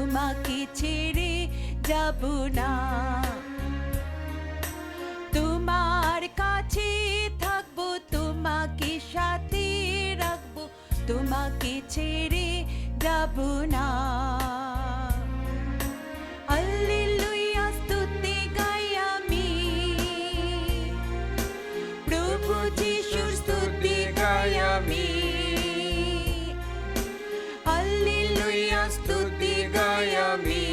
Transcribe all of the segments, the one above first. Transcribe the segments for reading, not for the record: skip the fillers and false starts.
তোমাকে ছেড়ে যাব না। তোমার কাছে থাকবো, তোমাকে সাথে রাখবো, তোমাকে ছেড়ে যাব না। হাল্লেলুয়া স্তুতি গাই আমি, প্রভু যিশুর স্তুতি গাই আমি। হাল্লেলুয়া স্তুতি গাই আমি,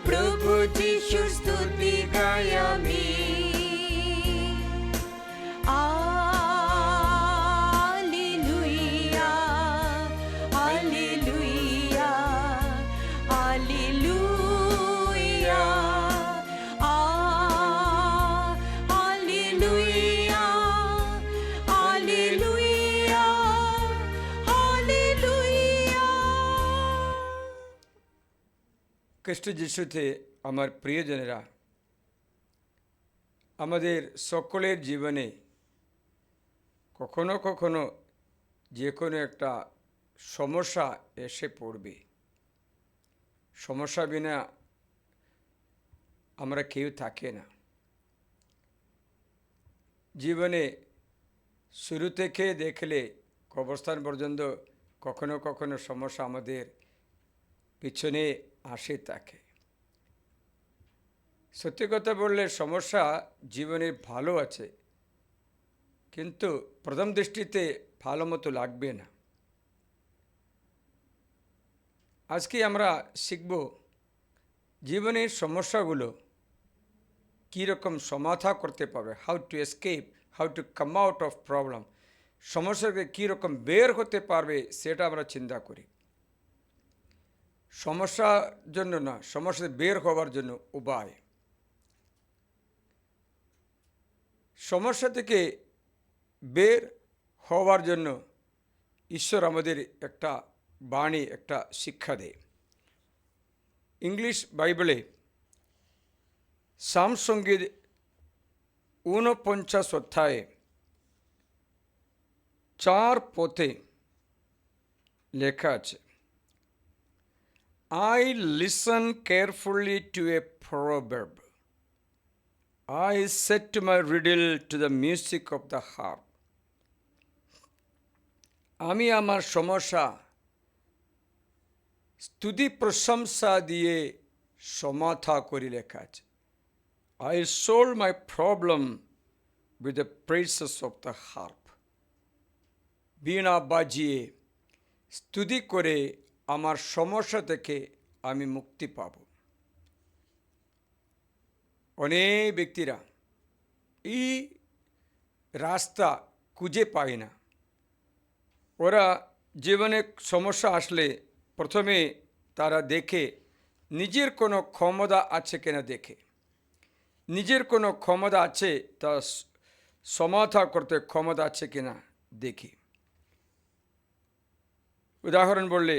প্রভু যিশুর স্তুতি গাই আমি। Hallelujah, hallelujah, hallelujah, hallelujah, hallelujah, hallelujah. খ্রিস্ট যিশুতে আমার প্রিয়জনেরা, আমাদের সকলের জীবনে কখনো কখনো যে কোনো একটা সমস্যা এসে পড়বে। সমস্যা বিনা আমরা কেউ থাকে না। জীবনে শুরু থেকে দেখলে অবস্থান পর্যন্ত কখনো কখনো সমস্যা আমাদের পিছনে আসে থাকে। সত্যি কথা বললে সমস্যা জীবনে ভালো আছে, কিন্তু প্রথম দৃষ্টিতে ভালো মতো লাগবে না। আজকে আমরা শিখব জীবনের সমস্যাগুলো কীরকম সমাধান করতে পারবে, how to escape, how to come out of problem. সমস্যাকে কীরকম বের হতে পারবে সেটা আমরা চিন্তা করি। সমস্যার জন্য না, সমস্যা বের হওয়ার জন্য উপায়। সমস্যা থেকে বের হওয়ার জন্য ঈশ্বর আমাদের একটা বাণী, একটা শিক্ষা দেয়। ইংলিশ বাইবেলে সাম সঙ্গীত 49 অধ্যায়ে 4 পথে লেখা আছে, I listen carefully to a proverb. I set my riddle to the music of the harp. আমি আমার সমস্যা স্তুতি প্রশংসা দিয়ে সমাধান করি লেখা আছে। I solve my problem with the praises of the harp. বীণা বাজিয়ে স্তুতি করে আমার সমস্যা থেকে আমি মুক্তি পাব। অনেক ব্যক্তিরা এই রাস্তা খুঁজে পায় না। ওরা জীবনে সমস্যা আসলে প্রথমে তারা দেখে নিজের কোনো ক্ষমতা আছে কিনা, দেখে নিজের কোনো ক্ষমতা আছে তা সমাধান করতে ক্ষমতা আছে কিনা দেখে। উদাহরণ বললে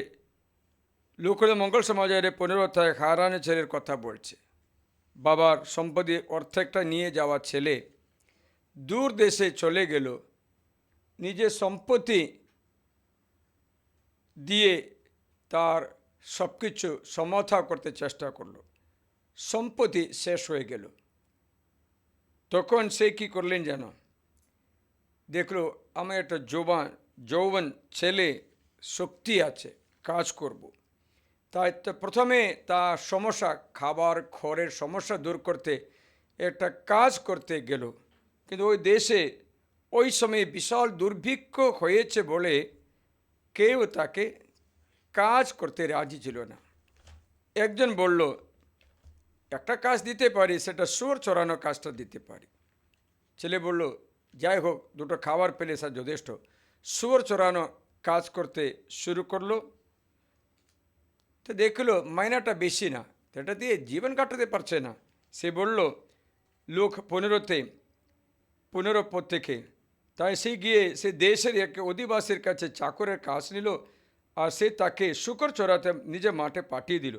লোকদের মঙ্গল সমাজের 15 অধ্যায় হারানো ছেলের কথা বলছে। বাবার সম্পত্তি অর্ধেকটা নিয়ে যাওয়া ছেলে দূর দেশে চলে গেল, নিজের সম্পত্তি দিয়ে তার সব কিছু সমাধান করতে চেষ্টা করলো। সম্পত্তি শেষ হয়ে গেল। তখন সে কী করলেন জানো? দেখলো আমার একটা যৌবন ছেলে, শক্তি আছে, কাজ করব। তাই তো প্রথমে তার সমস্যা, খাবার ঘরের সমস্যা দূর করতে একটা কাজ করতে গেল। কিন্তু ওই দেশে ওই সময়ে বিশাল দুর্ভিক্ষ হয়েছে বলে কেউ তাকে কাজ করতে রাজি ছিল না। একজন বলল, একটা কাজ দিতে পারি, সেটা শুয়োর চড়ানো কাজটা দিতে পারি। ছেলে বলল, যাই হোক, দুটো খাবার পেলে সে যথেষ্ট। শুয়োর চড়ানো কাজ করতে শুরু করলো। তো দেখলো মাইনাটা বেশি না, সেটা দিয়ে জীবন কাটাতে পারছে না। সে বলল, লোক 15 পদ থেকে, তাই সে গিয়ে সে দেশের এক অধিবাসীর কাছে চাকরের কাজ নিল, আর সে তাকে শুকর চড়াতে নিজে মাঠে পাঠিয়ে দিল।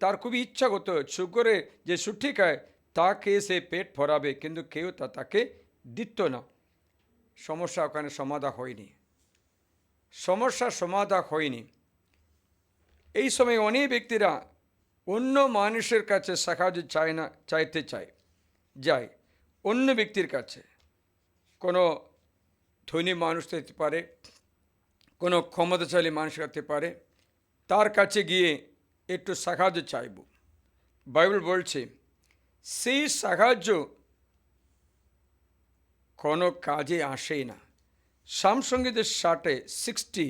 তার খুবই ইচ্ছা হতো শুকরে যে সুঠি খায় তা খেয়ে সে পেট ভরাবে, কিন্তু কেউ তাকে দিত না। সমস্যা ওখানে সমাধান হয়নি। এই সময় অনেক ব্যক্তিরা অন্য মানুষের কাছে সাহায্য চাইতে যায় অন্য ব্যক্তির কাছে। কোনো ধনী মানুষ হতে পারে, কোনো ক্ষমতাশালী মানুষ হতে পারে, তার কাছে গিয়ে একটু সাহায্য চাইব। বাইবেল বলছে সেই সাহায্য কোনো কাজে আসেই না। সামসঙ্গীতের 60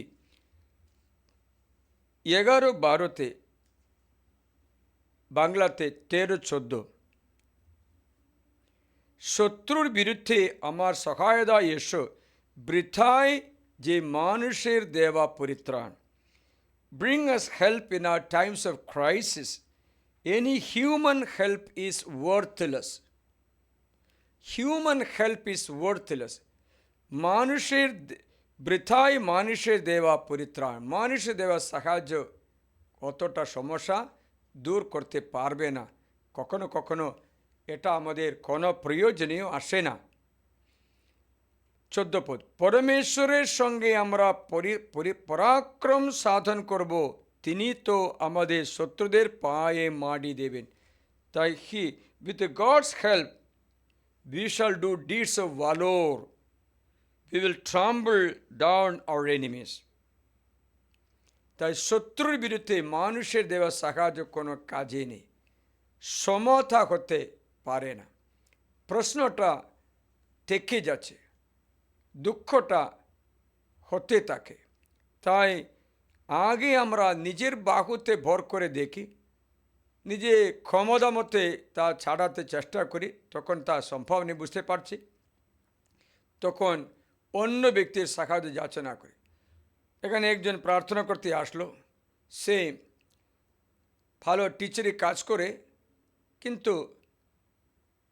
11-12 বাংলাতে 13-14, শত্রুর বিরুদ্ধে আমার সহায়তা এসো, বৃথায় যে মানুষের দেওয়া পরিত্রাণ। Bring us help in our times of crisis. Any human help is worthless. Human help is worthless. মানুষের বৃথায় মানুষের দেওয়া পরিত্রাণ, মানুষের দেওয়া সাহায্য কতটা সমস্যা দূর করতে পারবে না। কখনো কখনো এটা আমাদের কোনো প্রয়োজনীয় আসে না। 14 পদ, পরমেশ্বরের সঙ্গে আমরা পরাক্রম সাধন করব, তিনি তো আমাদের শত্রুদের পায়ে মাটি দেবেন। তাই with God's help we shall do deeds of valor. We will trample down our enemies. তাই শত্রুর বিরুদ্ধে মানুষের দেওয়া সাহায্য কোনো কাজে নেই, সমতা হতে পারে না। প্রশ্নটা থেকে যাচ্ছে, দুঃখটা হতে থাকে। তাই আগে আমরা নিজের বাহুতে ভর করে দেখি, নিজে ক্ষমতা মতে তা ছাড়াতে চেষ্টা করি, তখন তা সম্ভব নেই বুঝতে পারছি, তখন অন্য ব্যক্তির সাহায্য যাচনা করি। এখানে একজন প্রার্থনা করতে আসলো, সে ভালো টিচারে কাজ করে, কিন্তু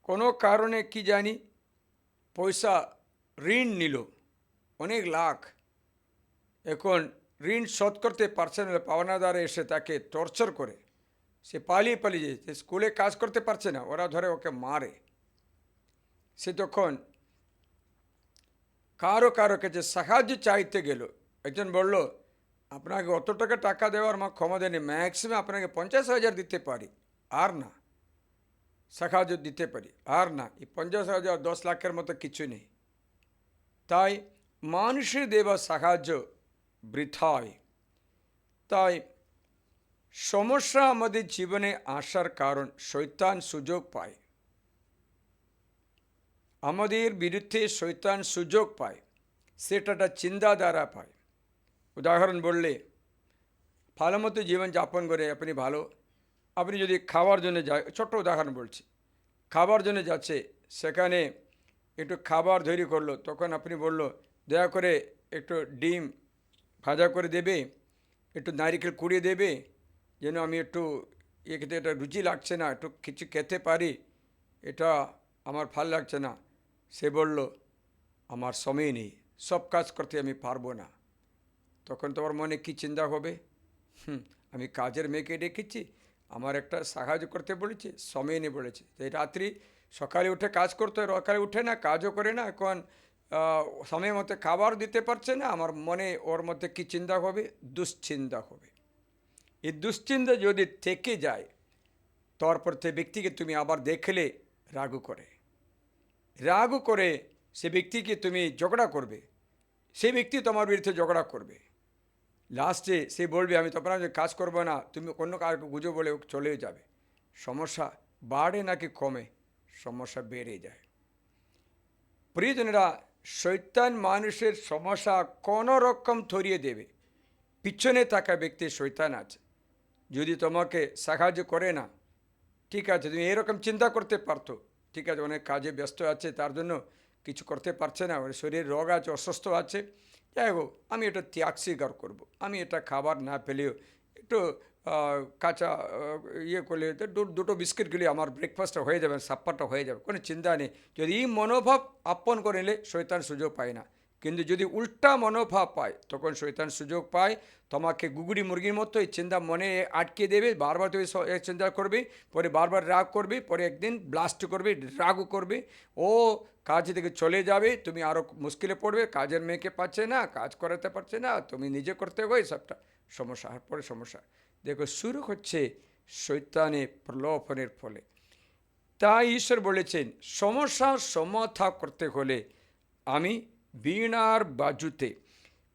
কোনো কারণে কি জানি পয়সা ঋণ নিল অনেক লাখ, এখন ঋণ শোধ করতে পারছে না, পাওনাদারে এসে তাকে টর্চার করে, সে পালিয়ে যেতে, স্কুলে কাজ করতে পারছে না, ওরা ধরে ওকে মারে। সে তখন কারো কাছে সাহায্য চাইতে গেল। একজন বলল, আপনাকে অত টাকা দেওয়ার আমার ক্ষমতা নেই, ম্যাক্সিমাম আপনাকে 50,000 দিতে পারি, আর না সাহায্য দিতে পারি, আর না এই 50,000 10 লাখের মতো কিছু নেই। তাই মানুষের দেওয়া সাহায্য বৃথায়। তাই সমস্যা আমাদের জীবনে আসার কারণ শয়তান সুযোগ পায়, আমাদের বিরুদ্ধে শয়তান সুযোগ পায়, সেটা চিন্তা দ্বারা পায়। উদাহরণ বললে, ভালো মতো জীবনযাপন করে আপনি যদি খাওয়ার জন্য যায়, ছোট্ট উদাহরণ বলছি, খাবার জন্য যাচ্ছে, সেখানে একটু খাবার তৈরি করলো, তখন আপনি বললো দয়া করে একটু ডিম ভাজা করে দেবে, একটু নারিকেল কুড়িয়ে দেবে, যেন আমি একটু খেতে এটা রুচি লাগছে না, একটু কিছু খেতে পারি, এটা আমার ভাল লাগছে না। সে বলল, আমার সময় নেই, সব কাজ করতে আমি পারবো না। তখন তোমার মনে কি চিন্তা হবে? আমি কাজের মেয়েকে ডেকেছি, আমার একটা সাহায্য করতে বলেছি, সময় নেই বলেছে, এই রাত্রি সকালে উঠে কাজ করতে, সকালে উঠে না, কাজও করে না, এখন সময় মতো খাবার দিতে পারছে না, আমার মনে ওর মধ্যে কি চিন্তা হবে? দুশ্চিন্তা হবে। এই দুশ্চিন্তা যদি থেকে যায়, তারপর সে ব্যক্তিকে তুমি আবার দেখলে রাগ করে সে ব্যক্তিকে তুমি ঝগড়া করবে, সে ব্যক্তি তোমার বিরুদ্ধে ঝগড়া করবে, লাস্টে সে বলবে আমি তখন কাজ করবো না, তুমি অন্য কাউকে গুজো বলে চলে যাবে। সমস্যা বাড়ে নাকি কমে? সমস্যা বেড়ে যায়। প্রিয়জনেরা, শয়তান মানুষের সমস্যা কোনো রকম ধরিয়ে দেবে। পিছনে থাকা ব্যক্তির শয়তান আছে, যদি তোমাকে সাহায্য করে না, ঠিক আছে, তুমি এরকম চিন্তা করতে পারতো, ঠিক আছে অনেক কাজে ব্যস্ত আছে, তার জন্য কিছু করতে পারছে না, ওর শরীর রোগ আছে, অসুস্থ আছে, যাই হোক আমি এটা ত্যাগ স্বীকার করবো, আমি এটা খাবার না পেলেও একটু কাঁচা করলে দুটো বিস্কিট খেলে আমার ব্রেকফাস্টটা হয়ে যাবে, সাপ্পারটা হয়ে যাবে, কোনো চিন্তা নেই। যদি এই মনোভাব আপন করে নিলে শয়তান সুযোগ পায় না। কিন্তু যদি উল্টা মনোভাব পায়, তখন শয়তান সুযোগ পায়, তোমাকে গুগুড়ি মুরগির মতো এই চিন্তা মনে আটকে দেবে, বারবার তুমি চিন্তা করবে, পরে বারবার রাগ করবে, পরে একদিন ব্লাস্ট করবে, রাগও করবে, ও কাজ থেকে চলে যাবে, তুমি আরও মুশকিলে পড়বে, কাজের মেয়েকে পাচ্ছে না, কাজ করাতে পারছে না, তুমি নিজে করতে হয়, সবটা সমস্যা পরে সমস্যা। দেখো শুরু হচ্ছে শয়তানের প্রলোভনের ফলে। তাই ঈশ্বর বলেছেন সমস্যার সমাধান করতে হলে আমি বীণার বাজুতে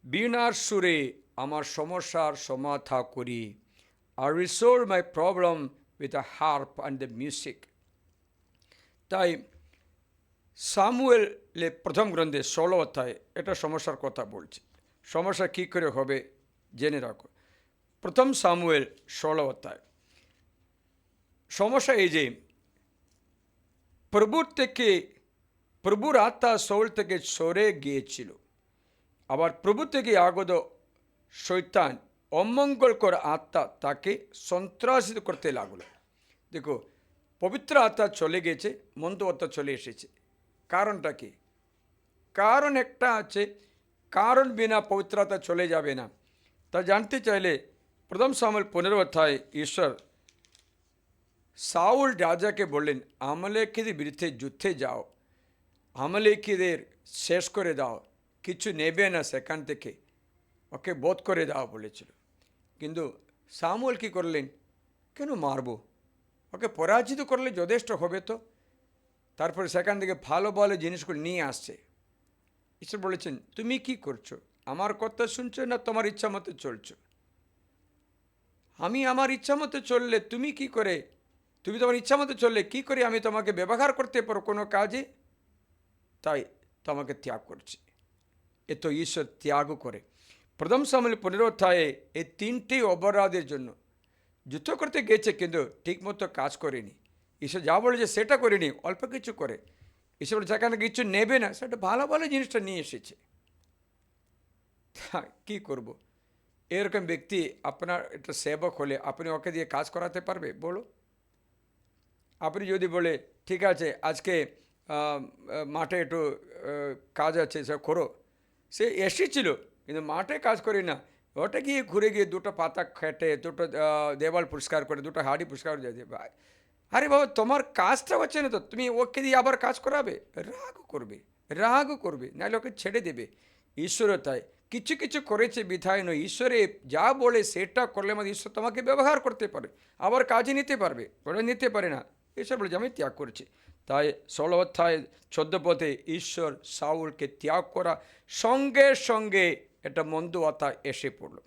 বীণার সুরে আমার সমস্যার সমাধান করি। I resolve my problem with a harp and the music. তাই সামুয়েলের প্রথম গ্রন্থে 16 অধ্যায়ে এটা সমস্যার কথা বলছে। সমস্যা কী করে হবে জেনে রাখো। প্রথম সামুয়েল 16 অধ্যায়। সমস্যা এই যে প্রভুর আত্মা শাউল থেকে সরে গিয়েছিল, আবার প্রভু থেকে আগত শয়তান অমঙ্গলকর আত্মা তাকে সন্ত্রাসিত করতে লাগলো। দেখো, পবিত্র আত্মা চলে গেছে, মন্দ আত্মা চলে এসেছে। কারণটা কি? কারণ একটা আছে, কারণ বিনা পবিত্র আত্মা চলে যাবে না। তা জানতে চাইলে প্রথম সামুয়েল 15 অধ্যায়ে ঈশ্বর শাউল রাজাকে বললেন আমালেকীদের বিরুদ্ধে যুদ্ধে যাও, আমালেকীদের শেষ করে দাও, কিছু নেবে না সেখান থেকে, ওকে বধ করে দাও বলেছিল। কিন্তু শামুয়েল কী করলেন? কেন মারবো, ওকে পরাজিত করলে যথেষ্ট হবে তো। তারপরে সেখান থেকে ভালো ভালো জিনিসগুলো নিয়ে আসছে। ঈশ্বর বলেছেন তুমি কি করছো? আমার কথা শুনছো না তোমার ইচ্ছা মতো চলছো? আমি আমার ইচ্ছা মতো চললে তুমি কি করে, তুমি তোমার ইচ্ছা মতো চললে কী করে আমি তোমাকে ব্যবহার করতে পারো কোনো কাজে? তাই তোমাকে ত্যাগ করছি। এ তো ঈশ্বর ত্যাগ করে। প্রথম সামুয়েল 15 অধ্যায়ে এই 3টি অপরাধের জন্য যুদ্ধ করতে গেছে, কিন্তু ঠিকমতো কাজ করেনি। ঈশ্বর যা বলেছে সেটা করেনি, অল্প কিছু করে। ঈশ্বর বলে যেখানে কিছু নেবে না, সেটা ভালো ভালো জিনিসটা নিয়ে এসেছে। কী করব? এরকম ব্যক্তি আপনার একটা সেবক হলে আপনি ওকে দিয়ে কাজ করাতে পারবে? বলো। আপনি যদি বলে ঠিক আছে আজকে মাঠে একটু কাজ আছে সব করো, সে এসেছিল কিন্তু মাঠে কাজ করি না, ওটা গিয়ে ঘুরে গিয়ে দুটো পাতা খেটে, দুটো দেওয়াল পরিষ্কার করে, দুটো হাঁড়ি পরিষ্কার করে দিয়ে, আরে বাবা তোমার কাজটা হচ্ছে না তো, তুমি ওকে দিয়ে আবার কাজ করাবে? রাগ করবে, নাহলে ওকে ছেড়ে দেবে। ঈশ্বরও তাই, কিছু কিছু করেছে বিধায় নয়, ঈশ্বরে যা বলে সেটা করলে আমাদের ঈশ্বর তোমাকে ব্যবহার করতে পারে, আবার কাজে নিতে পারবে, বলে নিতে পারে না। ঈশ্বর বলে যে আমি ত্যাগ করছি। তাই 16 অধ্যায় 14 পদে ঈশ্বর শাউলকে ত্যাগ করা সঙ্গে সঙ্গে একটা মন্দ আত্মা এসে পড়ল।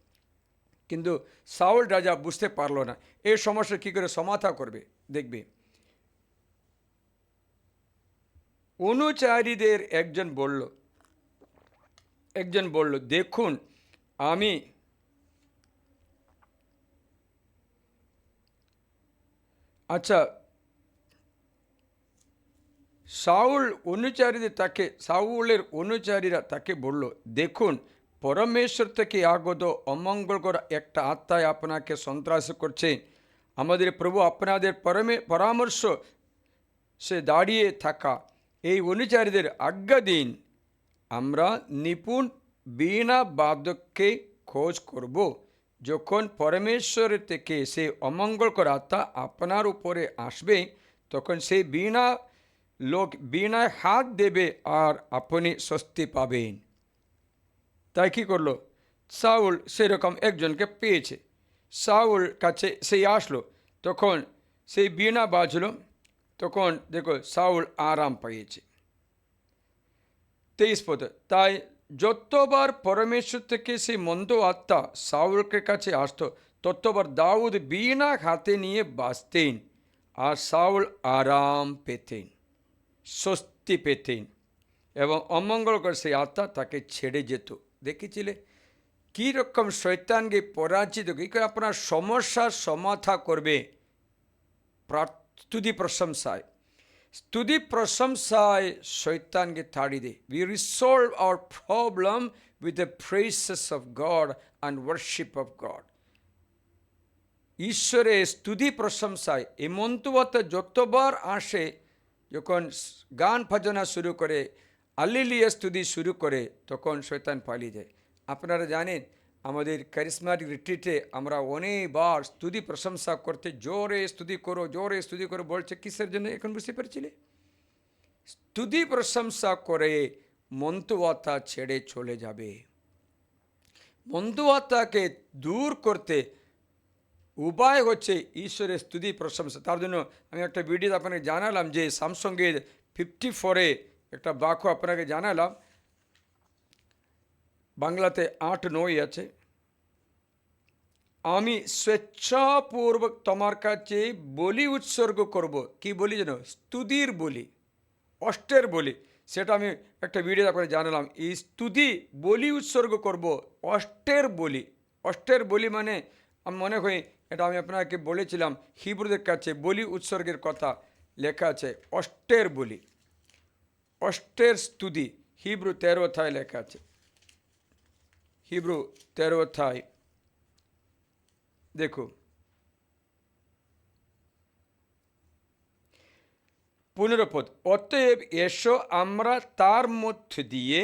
কিন্তু শাউল রাজা বুঝতে পারলো না এই সমস্যা কী করে সমাধান করবে। দেখবে অনুচারীদের একজন বলল দেখুন আমি আচ্ছা শাউলের অনুচারীরা তাকে বলল দেখুন পরমেশ্বর থেকে আগত অমঙ্গলকর একটা আত্মায় আপনাকে সন্ত্রাস করছে। আমাদের প্রভু আপনাদের পরামর্শ সে দাঁড়িয়ে থাকা এই অনুচারীদের আজ্ঞা দিন, আমরা নিপুণ বীণা বাদককে খোঁজ করব। যখন পরমেশ্বরের থেকে সে অমঙ্গলকর আত্মা আপনার উপরে আসবে তখন সেই বীণায় হাত দেবে আর আপনি স্বস্তি পাবেন। তাই কী করলো? শাউল সেরকম একজনকে পেয়েছে, শাউল কাছে সেই আসলো, তখন সেই বীণা বাজলো, তখন দেখো শাউল আরাম পেয়েছে। 23 পদ, তাই যতবার পরমেশ্বর থেকে সেই মন্দ আত্মা শাউলের কাছে আসতো ততবার দাউদ বীণা হাতে নিয়ে বাজতেন আর শাউল আরাম পেতেন, স্বস্তি পেতেন এবং অমঙ্গলকর সেই আত্মা তাকে ছেড়ে যেত। দেখেছিলে কীরকম শয়তানকে পরাজিত কী করে আপনার সমস্যার সমাধান করবে? স্তুতি প্রশংসায় শয়তানকে তাড়িয়ে দেয়। We resolve our problem with the praises of God and worship of God. ঈশ্বরের স্তুতি প্রশংসায় এই মন্ত্রবার্তা যতবার আসে, যখন গান ভজনা শুরু করে, আল্লেলুয়া স্তুতি শুরু করে, তখন শয়তান পালিয়ে যায়। আপনারা জানেন আমাদের ক্যারিসমাটিক রিট্রিটে আমরা অনেকবার স্তুতি প্রশংসা করতে জোরে স্তুতি করো বলছে। কিসের জন্য এখন বুঝতে পেরেছিলে? স্তুতি প্রশংসা করে মন্দ আত্মা ছেড়ে চলে যাবে। মন্দ আত্মাকে দূর করতে উপায় হচ্ছে ঈশ্বরের স্তুতি প্রশংসা। তার জন্য আমি একটা ভিডিও আপনাকে জানালাম যে স্যামসংয়ের 54-এ একটা বাক্য আপনাকে জানালাম, বাংলাতে 8-9 আছে। আমি স্বেচ্ছাপূর্বক তোমার কাছে বলি উৎসর্গ করব। কি বলি যেন? স্তুতির বলি, অষ্টের বলি। সেটা আমি একটা ভিডিও আপনাকে জানালাম। এই স্তুতি বলি উৎসর্গ করব, অষ্টের বলি। অষ্টের বলি মানে আমি মনে হয় এটা আমি আপনাকে বলেছিলাম, হিব্রুদের কাছে বলি উৎসর্গের কথা লেখা আছে, অষ্টের বলি, অষ্টের স্তুতি। হিব্রু 13 অধ্যায় লেখা আছে, হিব্রু 13 অধ্যায় দেখো, 15 পদ। অতএব এসো আমরা তার মধ্য দিয়ে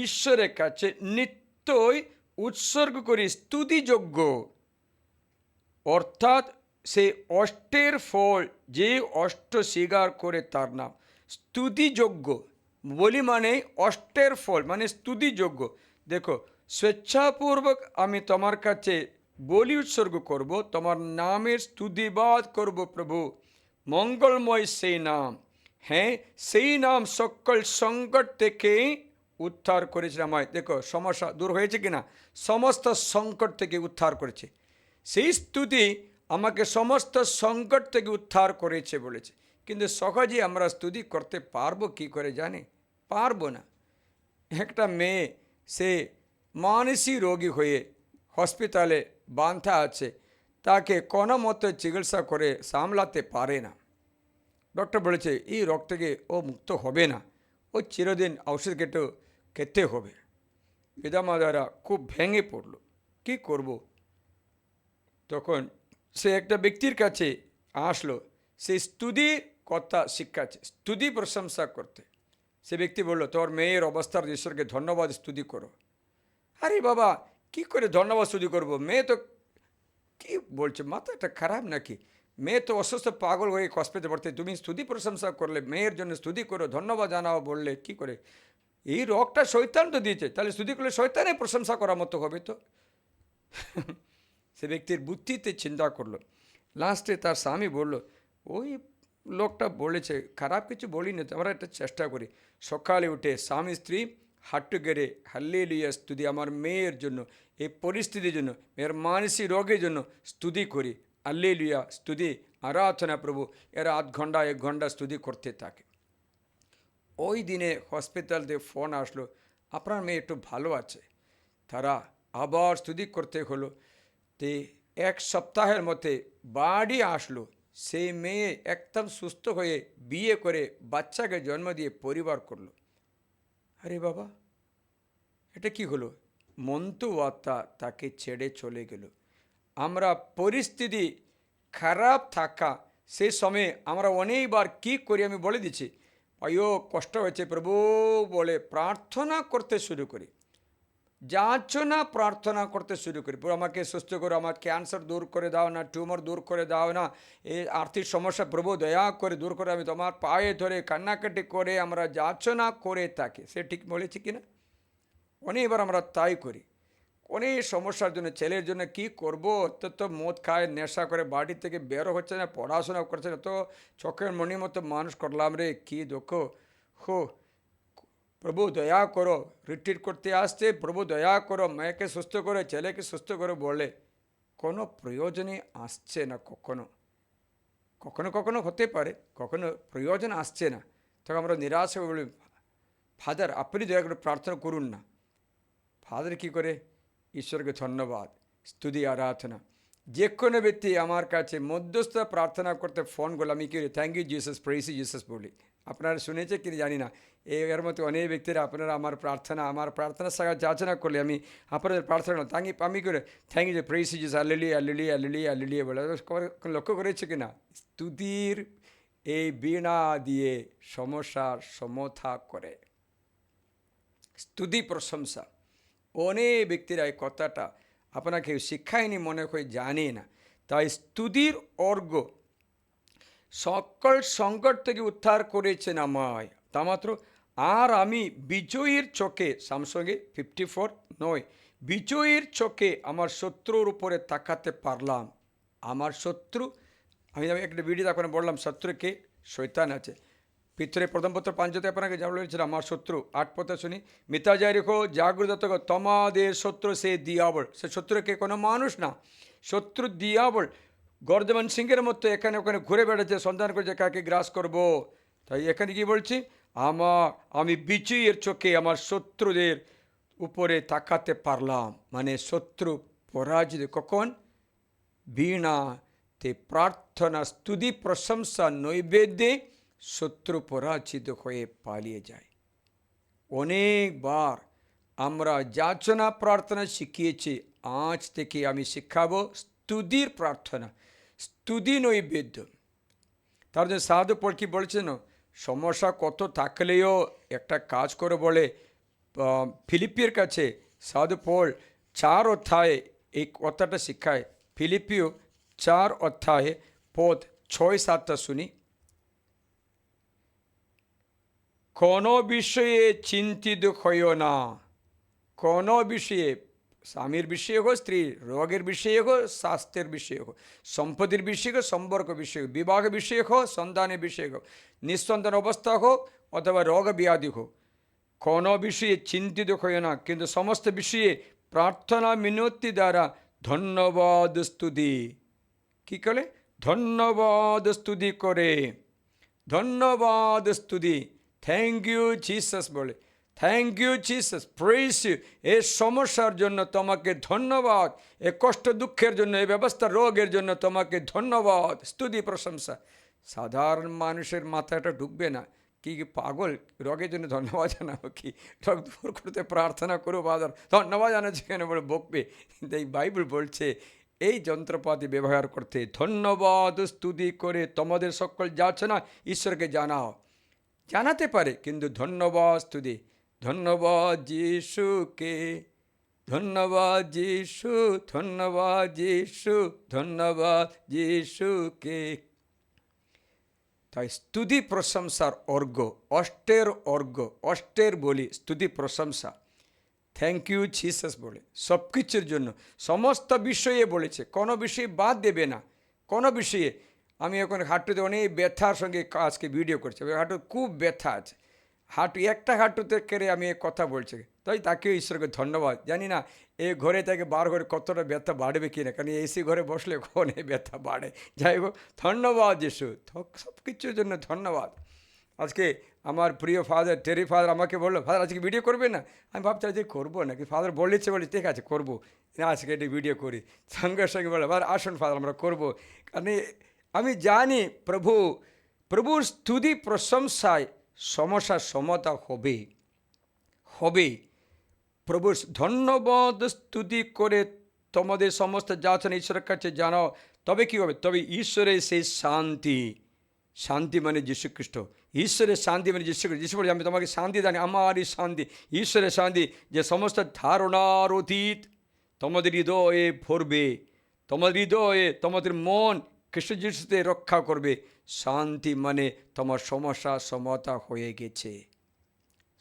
ঈশ্বরের কাছে নিত্যই উৎসর্গ করি স্তুতিযোগ্য, অর্থাৎ সেই অষ্টের ফল যে অষ্ট স্বীকার করে তার নাম। স্তুতিযোগ্য বলি মানে অষ্টের ফল মানে স্তুতিযোগ্য। দেখো, স্বেচ্ছাপূর্বক আমি তোমার কাছে বলি উৎসর্গ করব, তোমার নামের স্তুতিবাদ করব প্রভু। মঙ্গলময় সেই নাম, হ্যাঁ সেই নাম সকল সংকট থেকে উদ্ধার করেছে আমায়। দেখো, সমস্যা দূর হয়েছে কিনা? সমস্ত সংকট থেকে উদ্ধার করেছে। সেই স্তুতি আমাকে সমস্ত সংকট থেকে উদ্ধার করেছে বলেছে। কিন্তু সহজে আমরা স্তুতি করতে পারবো কি করে জানে? পারবো না। একটা মেয়ে, সে মানসিক রোগী হয়ে হসপিটালে বাঁধা আছে, তাকে কোনো মতো চিকিৎসা করে সামলাতে পারে না। ডক্টর বলেছে এই রোগ থেকে ও মুক্ত হবে না, ও চিরদিন ঔষধ খেতে হবে। পিতামাতারা খুব ভেঙে পড়ল, কি করব? তখন সে একটা ব্যক্তির কাছে আসলো, সে স্তুতির কথা শিক্ষাচ্ছে, স্তুতি প্রশংসা করতে। সে ব্যক্তি বলল, তোর মেয়ের অবস্থার ঈশ্বরকে ধন্যবাদ স্তুতি করো। আরে বাবা, কি করে ধন্যবাদ স্তুতি করবো? মেয়ে তো, কি বলছে, মাথাটা খারাপ নাকি? মেয়ে তো অসুস্থ পাগল হয়ে হসপিটালে ভর্তি, তুমি স্তুতি প্রশংসা করলে, মেয়ের জন্য স্তুতি করো, ধন্যবাদ জানাও বললে কি করে? এই রোগটা শয়তান তো দিয়েছে, তাহলে স্তুতি করলে শয়তানের প্রশংসা করার মতো হবে তো। সে ব্যক্তির বুদ্ধিতে চিন্তা করলো। লাস্টে তার স্বামী বলল, ওই লোকটা বলেছে, খারাপ কিছু বলিনি, আমরা একটা চেষ্টা করি। সকালে উঠে স্বামী স্ত্রী হাঁটু গেড়ে হাল্লেলুয়া স্তুতি, আমার মেয়ের জন্য, এই পরিস্থিতির জন্য, মেয়ের মানসিক রোগের জন্য স্তুতি করি। হাল্লেলুয়া স্তুতি, আরাধনা প্রভু। এরা 1 ঘন্টা 1 ঘন্টা স্তুতি করতে থাকে। ওই দিনে হসপিটাল থেকে ফোন আসলো, আপনার মেয়ে একটু ভালো আছে। তারা আবার স্তুতি করতে হলো। তে 1 সপ্তাহের মধ্যে বাড়ি আসলো, সেই মেয়ে একদম সুস্থ হয়ে বিয়ে করে বাচ্চাকে জন্ম দিয়ে পরিবার করলো। আরে বাবা, এটা কি হলো? মন্তু আত্মা তাকে ছেড়ে চলে গেল। আমরা পরিস্থিতি খারাপ থাকা সেই সময়ে আমরা অনেকবার কি করি আমি বলে দিচ্ছি। আয়ো কষ্ট হয়েছে প্রভু বলে প্রার্থনা করতে শুরু করি, যাচনা প্রার্থনা করতে শুরু করি, প্রভু আমাকে সুস্থ করো, আমার ক্যান্সার দূর করে দাও না, টিউমার দূর করে দাও না, এই আর্থিক সমস্যা প্রভু দয়া করে দূর করে। আমি তোমার পায়ে ধরে কান্নাকাটি করে আমরা যাচনা করে থাকি। সে ঠিক বলেছি কিনা? অনেকবার আমরা তাই করি। অনেক সমস্যার জন্য, ছেলের জন্য কি করব, তো মদ খায়, নেশা করে, বাড়ি থেকে বেরো হচ্ছে না, পড়াশোনা করছে না, তো চোখের মনির মতো মানুষ করলাম রে, কি দুঃখ। হো প্রভু দয়া করো, রিট্রিট করতে আসছে, প্রভু দয়া করো, মেয়েকে সুস্থ করে, ছেলেকে সুস্থ করে বলে কোনো প্রয়োজনই আসছে না। কখনো কখনো কখনো হতে পারে, কখনো প্রয়োজন আসছে না, তখন আমরা নিরাশ হয়ে বলি, ফাদার আপনি দয়া করে প্রার্থনা করুন না। ফাদার কী করে? ঈশ্বরকে ধন্যবাদ, স্তুতি, আরাধনা। যে কোনো ব্যক্তি আমার কাছে মধ্যস্থ প্রার্থনা করতে ফোন করলে আমি কি thank you Jesus, praise you Jesus বলি। আপনারা শুনেছে কি জানি না, এর মতো অনেক ব্যক্তিরা আপনারা আমার প্রার্থনার সাথে যাচনা করলে আমি আপনাদের প্রার্থনা আমি করে thank you praise you Jesus, alleluia alleluia alleluia alleluia বলে। লক্ষ্য করেছে কি না? স্তুতির এই বীণা দিয়ে সমস্যার সমাধা করে। স্তুতি প্রশংসা, অনেক ব্যক্তিরা এই কথাটা আপনাকে শিক্ষায়নি, মনে হয় জানে না। তাই স্তুতির অর্ঘ সকল সংকট থেকে উদ্ধার করেছেন আমায়, তা মাত্র। আর আমি বিজয়ীর চোখে, স্যামসংয়ে 54:9, বিজয়ীর চোখে আমার শত্রুর উপরে তাকাতে পারলাম। আমার শত্রু, আমি একটা ভিডিও আপনাকে বললাম শত্রুকে শয়তান আছে। পিতরে প্রথম পত্র 5 আপনাকে যা বলেছিল আমার শত্রু, 8 পথে শুনি, মিথ্যা যাই রেখো, জাগ্রত থাকো, তোমাদের শত্রু সে দিয়াবল। সে শত্রুকে কোনো মানুষ না, শত্রু দিয়াবল গর্দমান সিংহের মতো এখানে ওখানে ঘুরে বেড়াচ্ছে, সন্ধান করছে কাকে গ্রাস করব। তাই এখানে কি বলছি, আমি বিজয়ের চোখে আমার শত্রুদের উপরে তাকাতে পারলাম। মানে শত্রু পরাজিত কখন? বীণাতে প্রার্থনা স্তুতি প্রশংসা নৈবেদ্যে শত্রু পরাজিত হয়ে পালিয়ে যায়। অনেকবার আমরা যাচনা প্রার্থনা শিখিয়েছি, আজ থেকে আমি শিখাবো স্তুতির প্রার্থনা, স্তুতি নৈবেদ্য। তার জন্য সাধু পল কি বলছেন, সমস্যা কত থাকলেও একটা কাজ করে বলে, ফিলিপির কাছে সাধু পল 4 অধ্যায়ে এই কথাটা শিখায়। ফিলিপিও 4 অধ্যায়ে পদ 6-7 শুনি। কোনো বিষয়ে চিন্তিত হইও না, কোনো বিষয়ে, স্বামীর বিষয়ে হোক, স্ত্রীর রোগের বিষয়ে হোক, স্বাস্থ্যের বিষয়ে হোক, সম্পত্তির বিষয়ে হোক, সম্পর্ক বিষয়ে হোক, বিবাহ বিষয়ে হোক, সন্তানের বিষয়ে হোক, নিঃসন্তান অবস্থা হোক অথবা রোগ ব্যাধি হোক, কোনো বিষয়ে চিন্তিত হইও না, কিন্তু সমস্ত বিষয়ে প্রার্থনা মিনতি দ্বারা ধন্যবাদ স্তুতি, কী করে? ধন্যবাদ স্তুতি করে, ধন্যবাদ স্তুতি, থ্যাংক ইউ জিসাস বলে, thank you Jesus, praise you, এই সমস্যার জন্য তোমাকে ধন্যবাদ, এ কষ্ট দুঃখের জন্য, এই ব্যবস্থা রোগের জন্য তোমাকে ধন্যবাদ, স্তুতি প্রশংসা। সাধারণ মানুষের মাথাটা ঢুকবে না, কি পাগল, রোগের জন্য ধন্যবাদ জানাবো, কি রোগ দূর করতে প্রার্থনা করো বাজার, ধন্যবাদ জানাচ্ছে কেন বলে বকবে। কিন্তু এই বাইবেল বলছে এই যন্ত্রপাতি ব্যবহার করতে, ধন্যবাদ স্তুতি করে তোমাদের সকল যাচনা ঈশ্বরকে জানাও। জানাতে পারে কিন্তু ধন্যবাদ স্তুতি, ধন্যবাদ যিশুকে, ধন্যবাদ যিশু, ধন্যবাদ যিশু, ধন্যবাদ যিশুকে। তাই স্তুতি প্রশংসার অর্ঘ, অষ্টের বলি স্তুতি প্রশংসা, থ্যাংক ইউ জিসাস বলে, সব কিছুর জন্য, সমস্ত বিষয়ে বলেছে, কোনো বিষয়ে বাদ দেবে না, কোনো বিষয়ে। আমি এখন হাঁটুতে অনেক ব্যথার সঙ্গে আজকে ভিডিও করছি, হাঁটু খুব ব্যথা আছে, একটা হাঁটুতে কেড়ে আমি কথা বলছি, তাই তাকেও ঈশ্বরকে ধন্যবাদ। জানি না এই ঘরে থেকে বার ঘরে কতটা ব্যথা বাড়বে কিনা, কারণ এসি ঘরে বসলে কখন এই ব্যথা বাড়ে। যাই হোক, ধন্যবাদ যিশু, সব কিছুর জন্য ধন্যবাদ। আজকে আমার প্রিয় ফাদার, টেরি ফাদার আমাকে বললো, ফাদার আজকে ভিডিও করবে না? আমি ভাবছি আজকে করবো না, কি ফাদার বলেছে বলে ঠিক আছে করবো, আজকে এটি ভিডিও করি। সঙ্গে সঙ্গে বললো, ফাদার আসুন ফাদার আমরা করবো, কারণ আমি জানি প্রভুর স্তুতি প্রশংসায় সমস্যার সমতা হবে। প্রভুর ধন্যবাদ স্তুতি করে তোমাদের সমস্ত যাচনা ঈশ্বরের কাছে জানাও, তবে কি হবে? তবে ঈশ্বরের সেই শান্তি মানে যীশুখ্রিস্ট, ঈশ্বরের শান্তি মানে যীশুখ্রিস্ট। যীশু বলে আমি তোমাকে শান্তি জানি, আমারই শান্তি, ঈশ্বরের শান্তি যে সমস্ত ধারণার অতীত তোমাদের হৃদয়ে ভরবে, তোমাদের হৃদয়ে তোমাদের মন খ্রিস্ট যিশুতে রক্ষা করবে। শান্তি মানে তোমার সমস্যা সমতা হয়ে গেছে,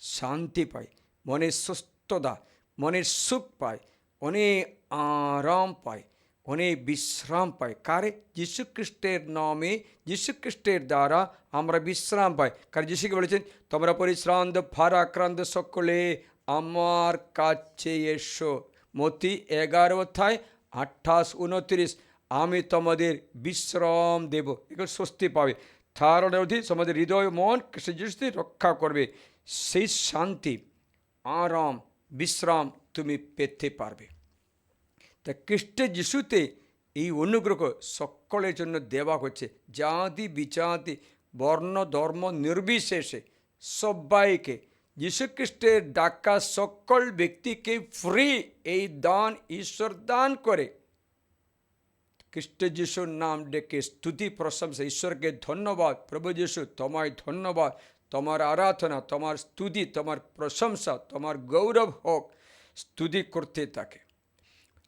শান্তি পায়, মনের সুস্থতা, মনের সুখ পায়, অনেক আরাম পায়, অনেক বিশ্রাম পায়। কারে? যীশুখ্রিস্টের নামে, যীশুখ্রিস্টের দ্বারা আমরা বিশ্রাম পাই। কারণ যীশুকে বলেছেন তোমরা পরিশ্রান্ত ভারাক্রান্ত সকলে আমার কাছে এসো, মতি 11:28-29, আমি তোমাদের বিশ্রাম দেব, এগুলো স্বস্তি পাবে। ধারণার অধীন তোমাদের হৃদয় মন খ্রিস্ট যিশুতে রক্ষা করবে, সেই শান্তি আরাম বিশ্রাম তুমি পেতে পারবে। তা খ্রিস্ট যিশুতে এই অনুগ্রহ সকলের জন্য দেওয়া হচ্ছে, জাতি বিজাতি বর্ণ ধর্ম নির্বিশেষে সবাইকে যীশুখ্রিস্টের ডাকা সকল ব্যক্তিকে ফ্রি এই দান ঈশ্বর দান করে। খ্রিস্ট যিশুর নাম ডেকে স্তুতি প্রশংসা, ঈশ্বরকে ধন্যবাদ, প্রভু যিশু তোমায় ধন্যবাদ, তোমার আরাধনা, তোমার স্তুতি, তোমার প্রশংসা, তোমার গৌরব হোক, স্তুতি করতে থাকে।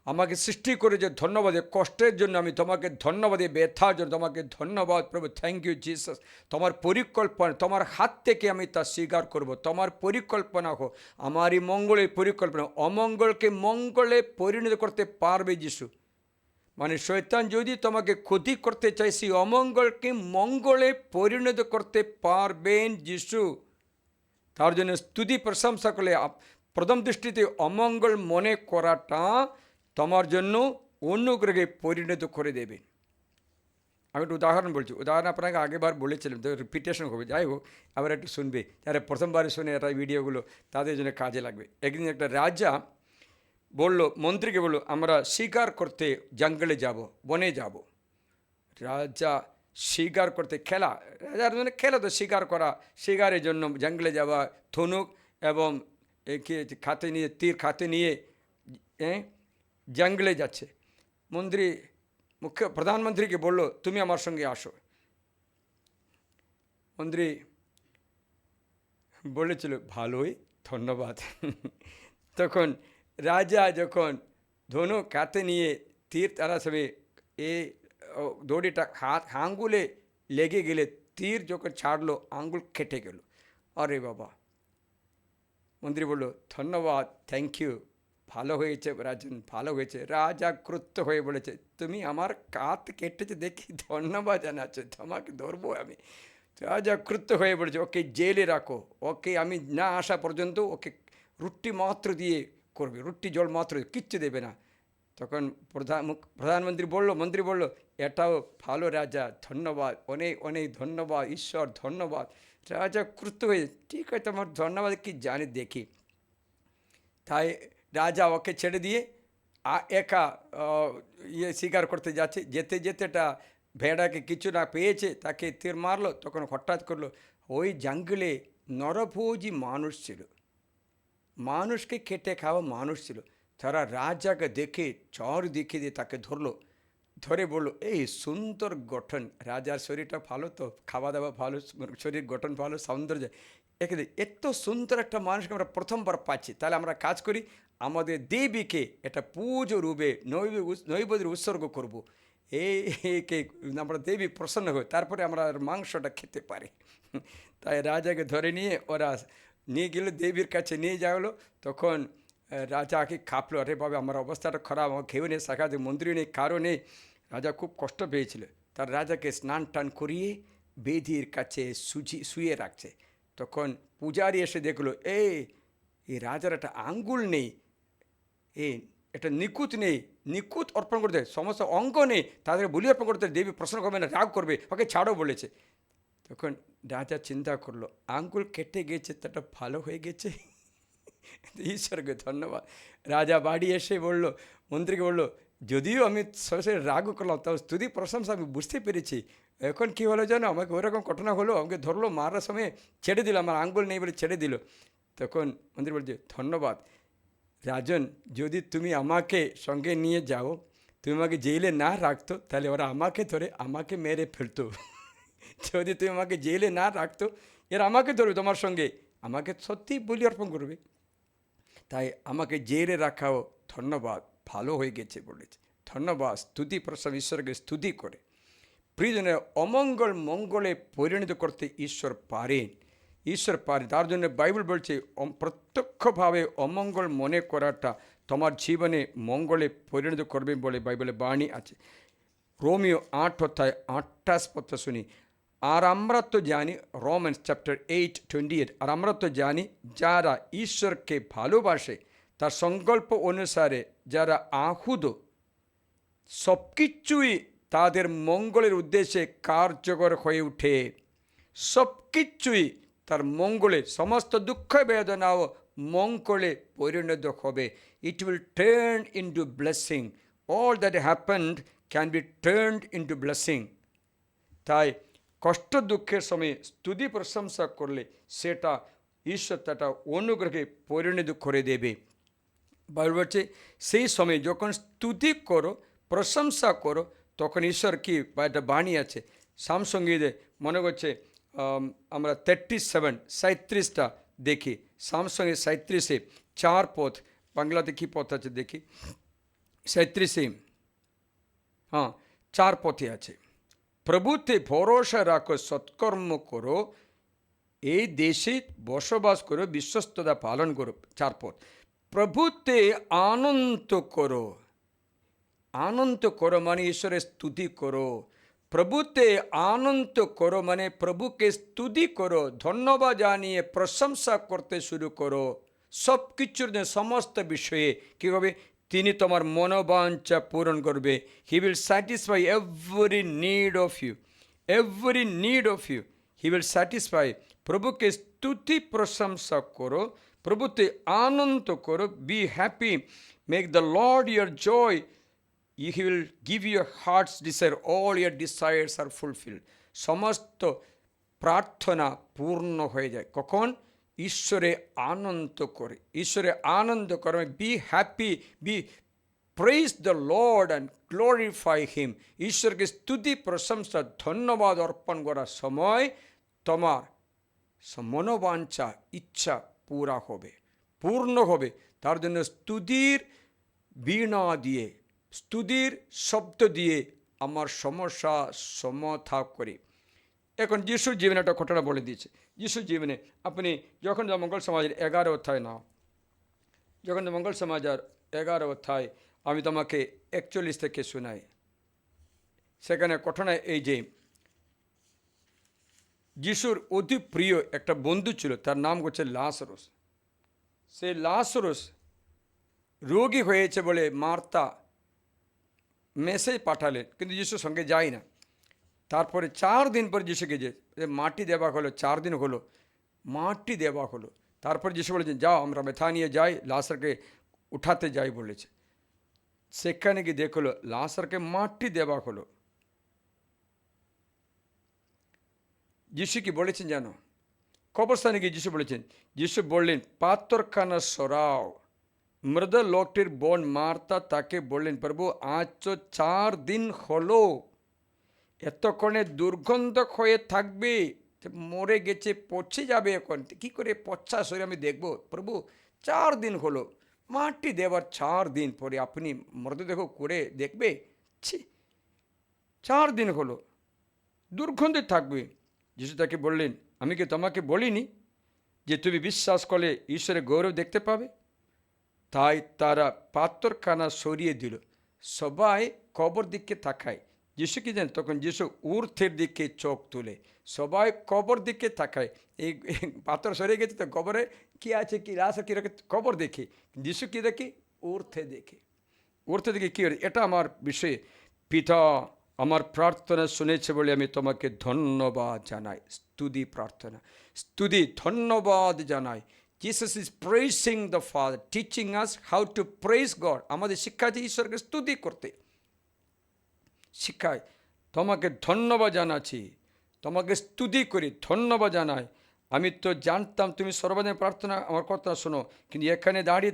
আমাকে সৃষ্টি করে যে ধন্যবাদ, কষ্টের জন্য আমি তোমাকে ধন্যবাদ, ব্যথার জন্য তোমাকে ধন্যবাদ প্রভু, থ্যাংক ইউ জিসাস। তোমার পরিকল্পনা, তোমার হাত থেকে আমি তা স্বীকার করব। তোমার পরিকল্পনা হোক, আমারই মঙ্গলের পরিকল্পনা, অমঙ্গলকে মঙ্গলে পরিণত করতে পারবে যিশু। মানে শয়তান যদি তোমাকে ক্ষতি করতে চায়, সেই অমঙ্গলকে মঙ্গলে পরিণত করতে পারবেন যিশু। তার জন্য স্তুতি প্রশংসা করলে প্রথম দৃষ্টিতে অমঙ্গল মনে করাটা তোমার জন্য অনুগ্রহে পরিণত করে দেবে। আমি একটু উদাহরণ বলছি, উদাহরণ আপনাকে আগেবার বলেছিলাম, তো রিপিটেশন হবে, যাই হোক আবার একটু শুনবে, যারা প্রথমবার শুনে এটা ভিডিওগুলো তাদের জন্য কাজে লাগবে। একদিন একটা রাজা মন্ত্রীকে বললো, আমরা শিকার করতে জঙ্গলে যাব, বনে যাব। রাজা শিকার করতে রাজার জন্য খেলা তো শিকার করা, শিকারের জন্য জঙ্গলে যাওয়া, ধনুক এবং খাতে নিয়ে, তীর খাতে নিয়ে জঙ্গলে যাচ্ছে। প্রধানমন্ত্রীকে বললো, তুমি আমার সঙ্গে আসো। মন্ত্রী বলেছিল, ভালোই, ধন্যবাদ। তখন রাজা যখন ধনুক হাতে নিয়ে তীর তারা সবে দড়িটা আঙ্গুলে লেগে গেলে, তীর যখন ছাড়লো আঙ্গুল কেটে গেল। আরে বাবা! মন্ত্রী বলল, ধন্যবাদ, থ্যাংক ইউ, ভালো হয়েছে রাজন, ভালো হয়েছে। রাজা ক্রুদ্ধ হয়ে বলেছে, তুমি আমার কাত কেটেছে দেখি ধন্যবাদ জানাচ্ছ, তোমাকে ধরবো আমি। রাজা ক্রুদ্ধ হয়ে বলেছে, ওকে জেলে রাখো, ওকে আমি না আসা পর্যন্ত ওকে রুটি মাত্র দিয়ে করবে, রুটি জল মাত্র, কিচ্ছু দেবে না। তখন মন্ত্রী বলল, এটাও ভালো রাজা, ধন্যবাদ, অনেক অনেক ধন্যবাদ, ঈশ্বর ধন্যবাদ। রাজা ক্রুদ্ধ হয়ে, ঠিক আছে, তোমার ধন্যবাদ কি জানি দেখি। তাই রাজা ওকে ছেড়ে দিয়ে একা শিকার করতে যাচ্ছে। যেতে যেতে ভেড়াকে কিছু না পেয়েছে, তাকে তীর মারলো। তখন হঠাৎ করলো, ওই জঙ্গলে নরভোজী মানুষ ছিল, মানুষকে কেটে খাওয়া মানুষ ছিল। তারা রাজাকে দেখে চারদিকে দিয়ে তাকে ধরে বললো, এই সুন্দর গঠন, রাজার শরীরটা ভালো তো, খাওয়া দাওয়া ভালো, শরীর গঠন ভালো, সৌন্দর্য, এত সুন্দর একটা মানুষকে আমরা প্রথমবার পাচ্ছি, তাহলে আমরা কাজ করি, আমাদের দেবীকে এটা পুজো রূপে নৈবেদ্যের উৎসর্গ করব, এইকে আমরা দেবী প্রসন্ন হই, তারপরে আমরা মাংসটা খেতে পারি। তাই রাজাকে ধরে নিয়ে ওরা নিয়ে গেল, দেবীর কাছে নিয়ে যাওয়া হলো। তখন রাজাকে কাঁপলো, আরে বাবা, আমার অবস্থাটা খারাপ, আমার খেয়েও নেই, শাখাতে মন্ত্রী নেই, কারও নেই। রাজা খুব কষ্ট পেয়েছিল। তার রাজাকে স্নান টান করিয়ে বেদির কাছে শুয়ে রাখছে। তখন পূজারি এসে দেখলো, এই রাজার একটা আঙ্গুল নেই, এটা নিকুত নেই, নিকুত অর্পণ করতে, সমস্ত অঙ্গ নেই, তাদেরকে বলি অর্পণ করতে দেবী প্রশ্ন করবে না, রাগ করবে, ওকে ছাড়ো বলেছে। তখন রাজা চিন্তা করলো, আঙ্গুল কেটে গেছে, তাটা ভালো হয়ে গেছে, ঈশ্বরকে ধন্যবাদ। রাজা বাড়ি এসে মন্ত্রীকে বললো, যদিও আমি সরাসরি রাগ করলাম, তাও স্তুতি প্রশংসা আমি বুঝতে পেরেছি। এখন কী হলো জানো, আমাকে ওইরকম ঘটনা হলো, আমাকে ধরলো, মারার সময় ছেড়ে দিল, আমার আঙ্গুল নেই বলে ছেড়ে দিল। তখন মন্ত্রী বলছে, ধন্যবাদ রাজন, যদি তুমি আমাকে সঙ্গে নিয়ে যাও, তুমি আমাকে জেলে না রাখতো, তাহলে ওরা আমাকে ধরে আমাকে মেরে ফেলতো। যদি তুমি আমাকে জেলে না রাখতো, এরা আমাকে ধরবে তোমার সঙ্গে, আমাকে সত্যি বলি অর্পণ করবে। তাই আমাকে জেলে রাখাও, ধন্যবাদ, ভালো হয়ে গেছে বলেছে। ধন্যবাদ, স্তুতি প্রশংসা, ঈশ্বরকে স্তুতি করে। প্রিয়জনের অমঙ্গল মঙ্গলে পরিণত করতে ঈশ্বর পারেন, ঈশ্বর পারে। তার জন্য বাইবেল বলছে, প্রত্যক্ষভাবে অমঙ্গল মনে করাটা তোমার জীবনে মঙ্গলে পরিণত করবে বলে বাইবেলে বাণী আছে। রোমিও 8:28 শুনি, আর আমরা তো জানি, রোমান্স চ্যাপ্টার 8:28, আর আমরা তো জানি যারা ঈশ্বরকে ভালোবাসে, তার সংকল্প অনুসারে যারা আহুত, সব কিছুই তাদের মঙ্গলের উদ্দেশ্যে কার্যকর হয়ে ওঠে। সব কিছুই তার মঙ্গলে, সমস্ত দুঃখ বেদনাও মঙ্গলে পরিণত হবে। It will turn into blessing, all that happened can be turned into blessing. তাই কষ্ট দুঃখের সময় স্তুতি প্রশংসা করলে সেটা ঈশ্বর তাটা অনুগ্রহে পরিণত করে দেবে। বাইবেল বলছে, সেই সময় যখন স্তুতি করো, প্রশংসা করো, তখন ঈশ্বর কি একটা বাণী আছে, সামসঙ্গীতে মনে করছে আমরা 37 দেখি, সামসঙ্গীত 37 4 পথ, বাংলাতে কী পথ আছে দেখি, 37, হ্যাঁ 4 পথে আছে। প্রভুতে ভরসা রাখো, সৎকর্ম করো, এই দেশে বসবাস করো, বিশ্বস্ততা পালন করো। 4 পথ। প্রভুতে আনন্দ করো, আনন্দ করো মানে ঈশ্বরের স্তুতি করো। প্রভুতে আনন্দ করো মানে প্রভুকে স্তুতি করো, ধন্যবাদ জানিয়ে প্রশংসা করতে শুরু করো। সব কিছুর জন্য, সমস্ত বিষয়ে কী হবে? তিনি তোমার মনোবাঞ্ছা পূরণ করবে। He will satisfy every need of you, every need of you he will satisfy. প্রভুকে স্তুতি প্রশংসা করো, প্রভুতে আনন্দ করো। Be happy, make the Lord your joy. He will give your heart's desire, all your desires are fulfilled. সমস্ত প্রার্থনা পূর্ণ হয়ে যায় কখন? ঈশ্বরে আনন্দ করে। ঈশ্বরে আনন্দ করে, be happy, be praise the lord and glorify him. ঈশ্বরকে স্তুতি প্রশংসা ধন্যবাদ অর্পণ করার সময় তোমার মনোবাঞ্ছা ইচ্ছা পুরা হবে, পূর্ণ হবে। তার জন্য স্তুতির বীণা দিয়ে, স্তুতির শব্দ দিয়ে আমার সমস্যা সমাধান করি। এখন যিশুর জীবনে একটা ঘটনা বলে দিয়েছে। যিশুর জীবনে আপনি যখন মঙ্গল সমাজের 11 অধ্যায় নাও, যখন মঙ্গল সমাজের 11 অধ্যায় আমি তোমাকে 41 থেকে শোনাই। সেখানে ঘটনা এই যে যিশুর অতি প্রিয় একটা বন্ধু ছিল, তার নাম হচ্ছে লাজরুস। সেই লাজরুস রোগী হয়েছে বলে মার্তা মেসেজ পাঠালেন, কিন্তু যিশুর সঙ্গে যায় না। তারপরে 4 দিন পর যিশুকে যে মাটি দেওয়া হলো, 4 দিন হলো মাটি দেওয়া হলো। তারপর যিশু বলেছেন, যাও আমরা বেথানিয়া যাই, লাজরকে উঠাতে যাই বলেছে। সেখানে গিয়ে দেখলো লাজরকে মাটি দেওয়া হলো। যিশু কি বলেছেন জানো? কবরস্থানে গিয়ে যিশু বলেছেন, যিশু বললেন, পাথরখানা সরাও। মৃত লোকটির বোন মার্তা তাকে বললেন, প্রভু আজ তো 4 দিন হলো, এতক্ষণে দুর্গন্ধ হয়ে থাকবে, মরে গেছে, পচে যাবে। এখন কি করে পচা শরীর আমি দেখব? প্রভু 4 দিন হলো, মাটি দেওয়ার 4 দিন পরে আপনি মৃতদেহ করে দেখবে? ছি, 4 দিন হলো, দুর্গন্ধে থাকবে। যিশু তাকে বললেন, আমি কি তোমাকে বলিনি যে তুমি বিশ্বাস করলে ঈশ্বরের গৌরব দেখতে পাবে? তাই তারা পাথরখানা সরিয়ে দিল। সবাই কবর দিকে তাকায়। যিশু কি জানেন? তখন যিশু ঊর্ধ্বের দিকে চোখ তুলে, সবাই কবর দিকে তাকায়। এই পাথর সরিয়ে গেছে তো কবরে কি আছে, কি রাস্তা কী রকম কবর দেখে, যিশু কি দেখে? ঊর্ধ্বে দেখে। ঊর্ধ্বে দেখে কী? এটা আমার বিষয়ে পিতা আমার প্রার্থনা শুনেছে বলে আমি তোমাকে ধন্যবাদ জানাই। স্তুতি প্রার্থনা, স্তুতি ধন্যবাদ জানাই। Jesus is praising the Father, teaching us how to praise God. আমাদের শিক্ষাতে ঈশ্বরকে স্তুতি করতে শিক্ষায়। তোমাকে ধন্যবাদ জানাচ্ছি, তোমাকে স্তুতি করি, ধন্যবাদ জানাই। আমি তো জানতাম তুমি সর্বদিন প্রার্থনা আমার কথা শোনো, কিন্তু এখানে দাঁড়িয়ে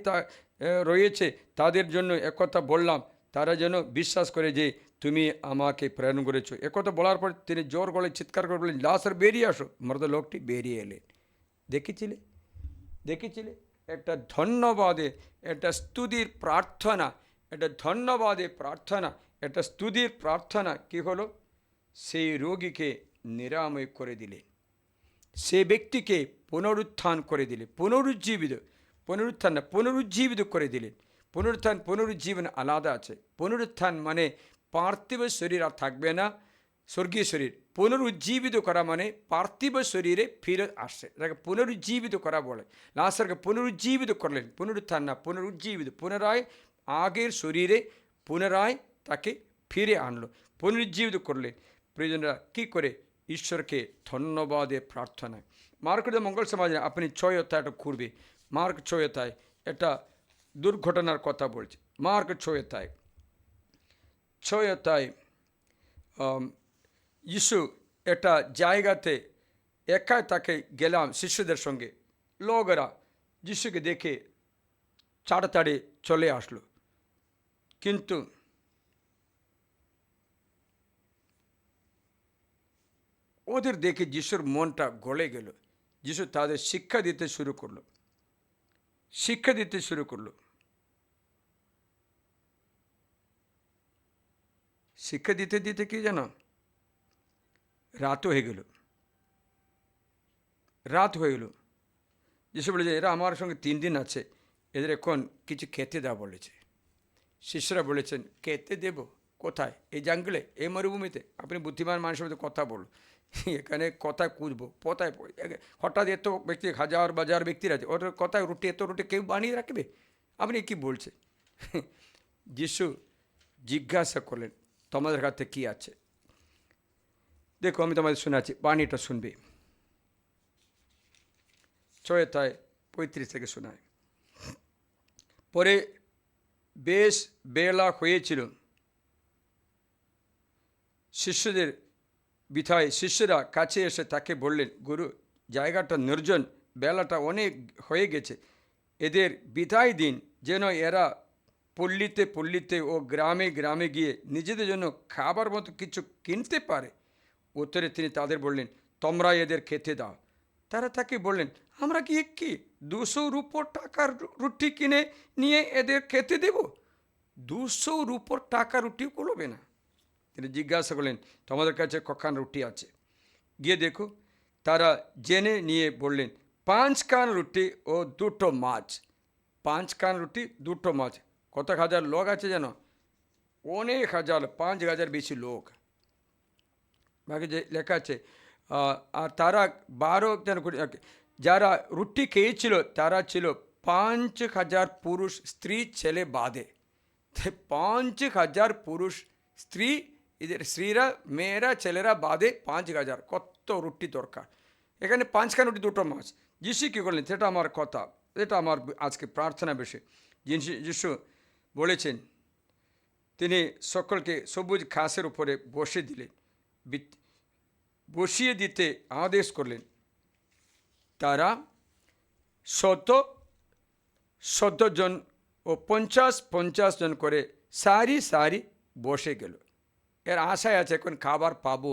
রয়েছে তাদের জন্য একথা বললাম, তারা যেন বিশ্বাস করে যে তুমি আমাকে প্রেরণ করেছো। একথা বলার পর তিনি জোর গলায় চিৎকার করে বললেন, লাজর বেরিয়ে আসো। মৃত লোকটি বেরিয়ে এলেন। দেখেছিলে একটা ধন্যবাদে, একটা স্তুতির প্রার্থনা, একটা ধন্যবাদে প্রার্থনা, একটা স্তুতির প্রার্থনা কি হলো? সেই রোগীকে নিরাময় করে দিলেন, সে ব্যক্তিকে পুনরুত্থান করে দিলেন, পুনরুজ্জীবিত করে দিলেন। পুনরুজ্জীবন আলাদা আছে। পুনরুত্থান মানে পার্থিব শরীর আর থাকবে না, স্বর্গীয় শরীর। পুনরুজ্জীবিত করা মানে পার্থিব শরীরে ফিরে আসছে, এটাকে পুনরুজ্জীবিত করা বলে। লাজরকে পুনরুজ্জীবিত করলেন, পুনরুত্থান না, পুনরুজ্জীবিত। পুনরায় আগের শরীরে পুনরায় তাকে ফিরে আনলো, পুনরুজ্জীবিত করলেন। প্রিয়জনরা, কী করে? ঈশ্বরকে ধন্যবাদে প্রার্থনায়। মার্কের মঙ্গল সমাজে আপনি 6 অধ্যায়টা খুঁড়বে। মার্ক 6 অধ্যায় একটা দুর্ঘটনার কথা বলছে। মার্ক 6 অধ্যায় যিশু একটা জায়গাতে একাই তাকে গেলাম শিষ্যদের সঙ্গে। লোকেরা যিশুকে দেখে তাড়াতাড়ি চলে আসলো, কিন্তু ওদের দেখে যিশুর মনটা গলে গেল। যিশু তাদের শিক্ষা দিতে শুরু করলো। শিক্ষা দিতে কি জানো? রাত হয়ে গেল। যিশু বলেছে, এরা আমার সঙ্গে 3 দিন আছে, এদের এখন কিছু খেতে দাও বলেছে। শিষ্যরা বলেছেন, খেতে দেব কোথায়? এই জঙ্গলে, এই মরুভূমিতে? আপনি বুদ্ধিমান মানুষের মধ্যে কথা বলুন, এখানে কোথায় খুঁজবো? কোথায় হঠাৎ এত ব্যক্তি, হাজার বাজার ব্যক্তির আছে, ওর কোথায় রুটি, এত রুটি কেউ বানিয়ে রাখবে? আপনি কি বলছেন? যিশু জিজ্ঞাসা করলেন, তোমাদের কাছে কি আছে? দেখো, আমি তোমাদের শোনাচ্ছি, বাণীটা শুনবে। 6:35 থেকে শোনায়। পরে বেশ বেলা হয়েছিল, শিষ্যদের বিথায় শিষ্যরা কাছে এসে তাকে বললেন, গুরু, জায়গাটা নির্জন, বেলাটা অনেক হয়ে গেছে, এদের বিদায় দিন, যেন এরা পল্লীতে পল্লীতে ও গ্রামে গ্রামে গিয়ে নিজেদের জন্য খাবার মতো কিছু কিনতে পারে। উত্তরে তিনি তাদের বললেন, তোমরা এদের খেতে দাও। তারা তাকে বললেন, আমরা গিয়ে কি 200 রুপোর টাকার রুটি কিনে নিয়ে এদের খেতে দেব? 200 রুপোর টাকা রুটিও কুলোবে না। তিনি জিজ্ঞাসা করলেন, তোমাদের কাছে কখান রুটি আছে? গিয়ে দেখো। তারা জেনে নিয়ে বললেন, 5 খান রুটি ও 2টো মাছ। 5 খান রুটি, 2টো মাছ। কত হাজার লোক আছে যেন? অনেক হাজার, 5,000 বেশি লোক। বাকি যে লেখা আছে, আর তারা 12 জন, যারা রুটি খেয়েছিল তারা ছিল 5,000 পুরুষ, স্ত্রী, ছেলে বাদে। 5,000 পুরুষ, স্ত্রী, এদের স্ত্রীরা, মেয়েরা, ছেলেরা বাদে 5,000। কত রুটি দরকার! এখানে 5 খান রুটি, 2টো মাছ। যিশু কী করলেন? সেটা আমার কথা, এটা আমার আজকে প্রার্থনা বিষয়। যিশু বলেছেন, তিনি সকলকে সবুজ ঘাসের উপরে বসিয়ে দিতে আদেশ করলেন। তারা 100 জন ও 50 জন করে সারি সারি বসে গেল। এর আশায় আছে এখন খাবার পাবো,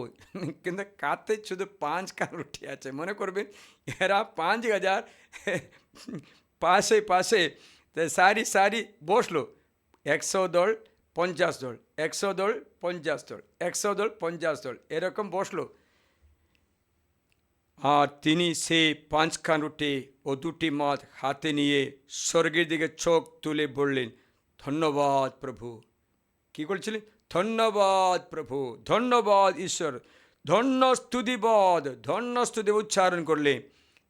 কিন্তু কাতে শুধু 5 খান রুটি আছে। মনে করবেন এরা 5,000 পাশে পাশে সারি সারি বসলো। 100 দল, 50 দল, 100 দল, 50 দল, 100 দল, 50 দল, এরকম বসলো। আর তিনি সেই 5 খান রুটি ও 2টি মাছ হাতে নিয়ে স্বর্গের দিকে চোখ তুলে বললেন, ধন্যবাদ প্রভু। কি করছিলেন? ধন্যবাদ প্রভু, ধন্যবাদ ঈশ্বর, ধন্য স্তুতি উচ্চারণ করলে।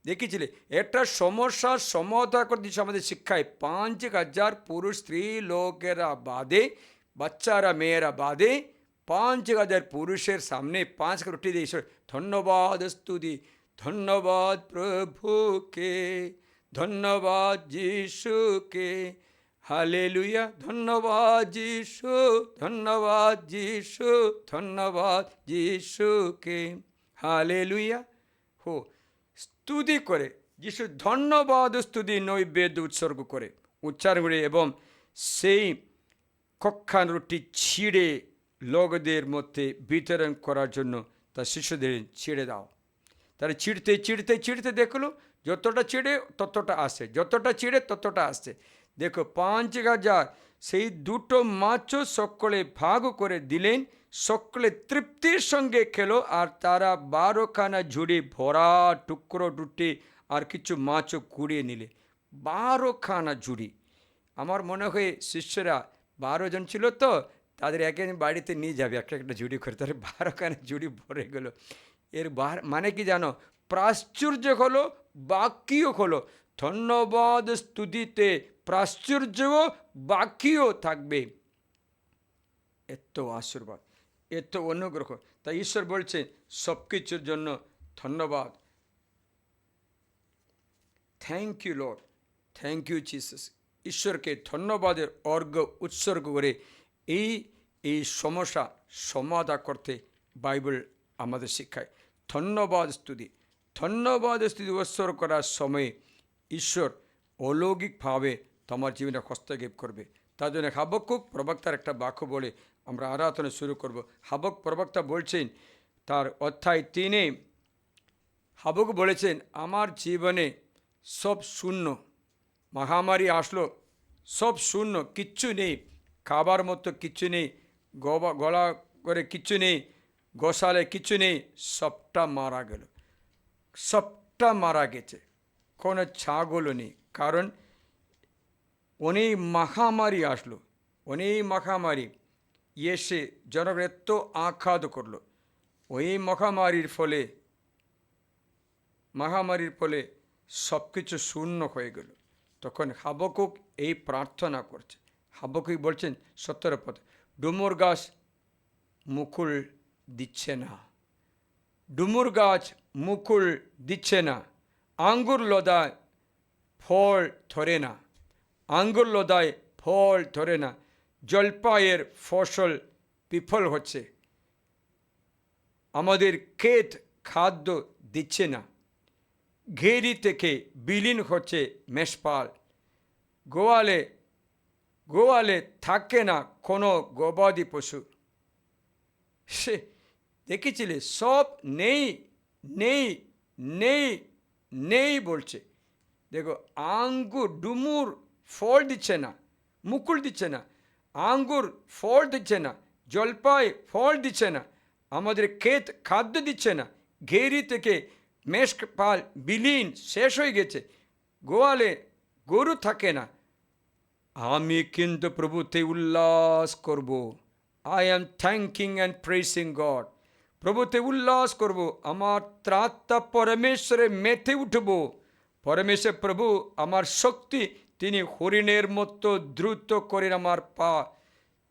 দেখেছিলে, একটা সমস্যার সমাধান করতে আমাদের শিক্ষায় 5,000 পুরুষ, স্ত্রী লোকেরা বাদে, বাচ্চারা, মেয়েরা বাদে 5,000 পুরুষের সামনে 5 রুটি দিয়ে ঈশ্বর ধন্যবাদ স্তুতি, ধন্যবাদ প্রভুকে, ধন্যবাদ যিশুকে, হালেলুয়া, ধন্যবাদ যিশু, ধন্যবাদ যিশু, ধন্যবাদ যিশুকে, হালেলুয়া। স্তুতি করে যিশু ধন্যবাদ স্তুতি নৈবেদ্য উৎসর্গ করে, উচ্চারণ করে, এবং সেই কখান রুটি ছিঁড়ে লোকদের মধ্যে বিতরণ করার জন্য তার শিষ্যদের ছিঁড়ে দাও। তারা ছিঁড়তে ছিঁড়তে ছিঁড়তে দেখলো যতটা ছিঁড়ে ততটা আসে, যতটা ছিঁড়ে ততটা আসছে। দেখো, 5,000 সেই 2টো মাছও সকলে ভাগ করে দিলেন। সকলে তৃপ্তির সঙ্গে খেলো, আর তারা 12খানা ঝুড়ি ভরা টুকরো রুটি আর কিছু মাছও কুড়িয়ে নিলে। 12খানা ঝুড়ি। আমার মনে হয় শিষ্যরা 12 জন ছিল তো, তাদের এক বাড়িতে নিয়ে যাবে একটা একটা ঝুড়ি করে, তাহলে 12খানা ঝুড়ি ভরে গেলো। এর মানে কি জানো? প্রাচুর্য হলো, বাক্যও হলো। ধন্যবাদ স্তুতিতে প্রাচুর্যও বাক্যও থাকবে। এত আশীর্বাদ, এত অনুগ্রহ। তাই ঈশ্বর বলছে সব কিছুর জন্য ধন্যবাদ। Thank you Lord, thank you Jesus. ঈশ্বরকে ধন্যবাদের অর্ঘ্য উৎসর্গ করে এই সমস্যা সমাধান করতে বাইবেল আমাদের শিক্ষায়। ধন্যবাদ স্তুতি উৎসর্গ করার সময় ঈশ্বর অলৌকিকভাবে তোমার জীবনে হস্তক্ষেপ করবে। তার জন্য হাবক্কুক প্রবক্তার একটা বাক্য বলে আমরা আরাধনা শুরু করব। হাবক্কুক প্রবক্তা বলছেন, তার অধ্যায় 3-এ হাবক্কুক বলেছেন, আমার জীবনে সব শূন্য, মহামারী আসলো, সব শূন্য, কিচ্ছু নেই, খাবার মতো কিচ্ছু নেই, গলা করে কিচ্ছু নেই, গোশালে কিছু নেই, সবটা মারা গেল, সবটা মারা গেছে, কোনো ছাগলও নেই। কারণ অনেক মহামারী আসলো, অনেক মহামারী এসে জনগণ এত আঘাত করলো। ওই মহামারীর ফলে সব কিছু শূন্য হয়ে গেল। তখন হাবকুক এই প্রার্থনা করছে। হাবকুক বলছেন 17 পদ, ডুমুর গাছ মুকুল দিচ্ছে না, ডুমুর গাছ মুকুল দিচ্ছে না, আঙ্গুর লদায় ফল ধরে না, আঙ্গুর লদায় ফল ধরে না, জলপাইয়ের ফসল বিফল হচ্ছে, আমাদের ক্ষেত খাদ্য দিচ্ছে না, ঘেরি থেকে বিলীন হচ্ছে মেষপাল, গোয়ালে থাকে না কোনো গবাদি পশু। সে দেখেছিলে, সব নেই নেই নেই নেই বলছে। দেখো, আঙ্গুর ডুমুর ফল দিচ্ছে না, মুকুল দিচ্ছে না, আঙ্গুর ফল দিচ্ছে না, জলপাই ফল দিচ্ছে না, আমাদের ক্ষেত খাদ্য দিচ্ছে না, ঘেরি থেকে মেষপাল বিলীন শেষ হয়ে গেছে, গোয়ালে গরু থাকে না। আমি কিন্তু প্রভুতে উল্লাস করব। I am thanking and praising God. প্রভুতে উল্লাস করব, আমার ত্রাতা পরমেশ্বরে মেতে উঠব। পরমেশ্বর প্রভু আমার শক্তি, তিনি হরিণের মতো দ্রুত করেন আমার পা,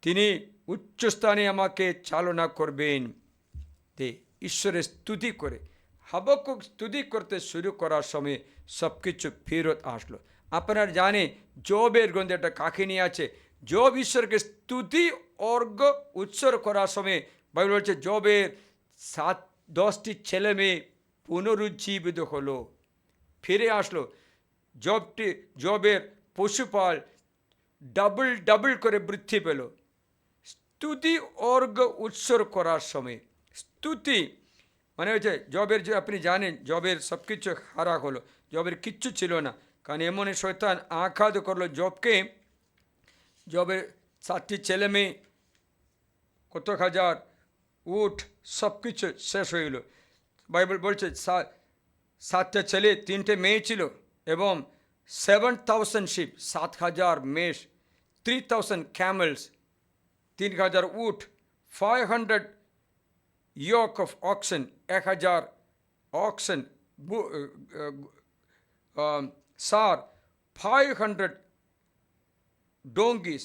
তিনি উচ্চস্থানে আমাকে চালনা করবেন। তে ঈশ্বরের স্তুতি করে হাবকুক স্তুতি করতে শুরু করার সময় সব কিছু ফেরত আসলো। আপনারা জানে জবের গ্রন্থে একটা কাহিনী আছে। জব ঈশ্বরকে স্তুতি অর্ঘ উৎসর্গ করার সময় বাইবেল বলছে জবের 10টি ছেলে মেয়ে পুনরুজ্জীবিত হলো, ফিরে আসলো। জবের পশুপাল ডাবল করে বৃদ্ধি পেল। স্তুতি অর্ঘ উৎসর্গ করার সময়, স্তুতি মানে হচ্ছে জবের, যে আপনি জানেন জবের সব কিছু হারা হলো, জবের কিচ্ছু ছিল না, কারণ এমন শয়তান আঘাত করলো জবকে। জবের 7টি ছেলে মেয়ে, কত হাজার উট, সব কিছু শেষ হয়ে গেল। বাইবেল বলছে 7টা ছেলে 3টে মেয়ে ছিল, এবং 7,000 শিপ, 7,000 মেষ, 3,000 ক্যামেলস, 3,000 উট, 500 yoke of oxen, 1,000 oxen, sir, 500 donkeys,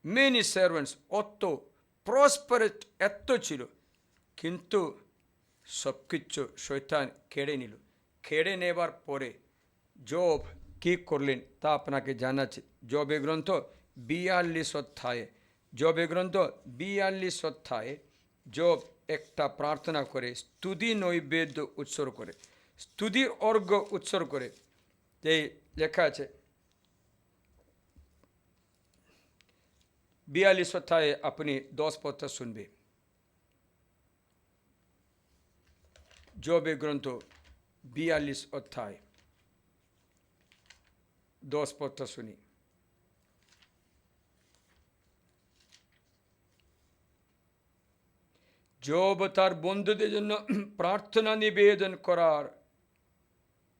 many servants, অত প্রসপারেট এত ছিল, কিন্তু সব কিছু শয়তান কেড়ে নিল। কেড়ে নেবার পরে জব কী করলেন তা আপনাকে জানাচ্ছি। জবের গ্রন্থ 42 অধ্যায়ে, জবের গ্রন্থ 42 অধ্যায়ে জব একটা প্রার্থনা করে, স্তুতি নৈবেদ্য উৎসর্গ করে, স্তুতির অর্ঘ্য উৎসর্গ করে। এই লেখা আছে 42 অধ্যায়ে, আপনি 10 পদটা শুনবে। জবের গ্রন্থ 42 অধ্যায় 10 পদটা শুনি। জব তার বন্ধুদের জন্য প্রার্থনা নিবেদন করার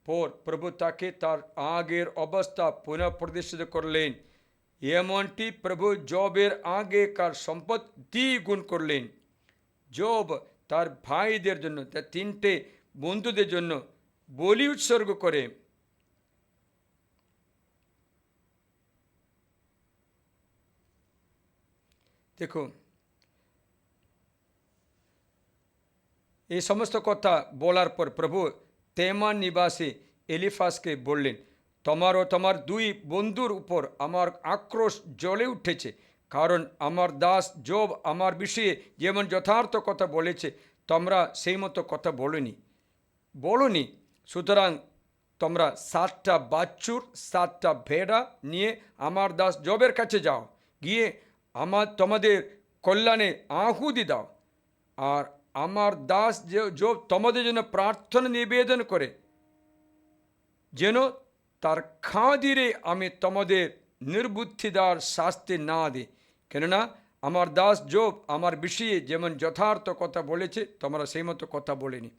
পর প্রভু তাকে তার আগের অবস্থা পুনঃ প্রতিষ্ঠিত করলেন। এমনটি প্রভু জবের আগেকার সম্পদ দ্বিগুণ করলেন। জব তার ভাইদের জন্য, তার 3টে বন্ধুদের জন্য বলি উৎসর্গ করে দেখুন, এই সমস্ত কথা বলার পর প্রভু তেমান নিবাসী এলিফাসকে বললেন, তোমার ও তোমার 2 বন্ধুর উপর আমার আক্রোশ জ্বলে উঠেছে, কারণ আমার দাস জব আমার বিষয়ে যেমন যথার্থ কথা বলেছে, তোমরা সেই মতো কথা বলোনি। সুতরাং তোমরা 7টা বাছুর 7টা ভেড়া নিয়ে আমার দাস জবের কাছে যাও, গিয়ে তোমাদের কল্যাণে আহুতি দাও, আর আমার দাস জব তোমাদের জন্য প্রার্থনা নিবেদন করে, যেন তার খাদিরে আমি তোমাদের নির্বুদ্ধিদার শাস্তি না দিই, কেননা আমার দাস জব আমার বিষয়ে যেমন যথার্থ কথা বলেছে, তোমরা সেই মতো কথা বলেনি।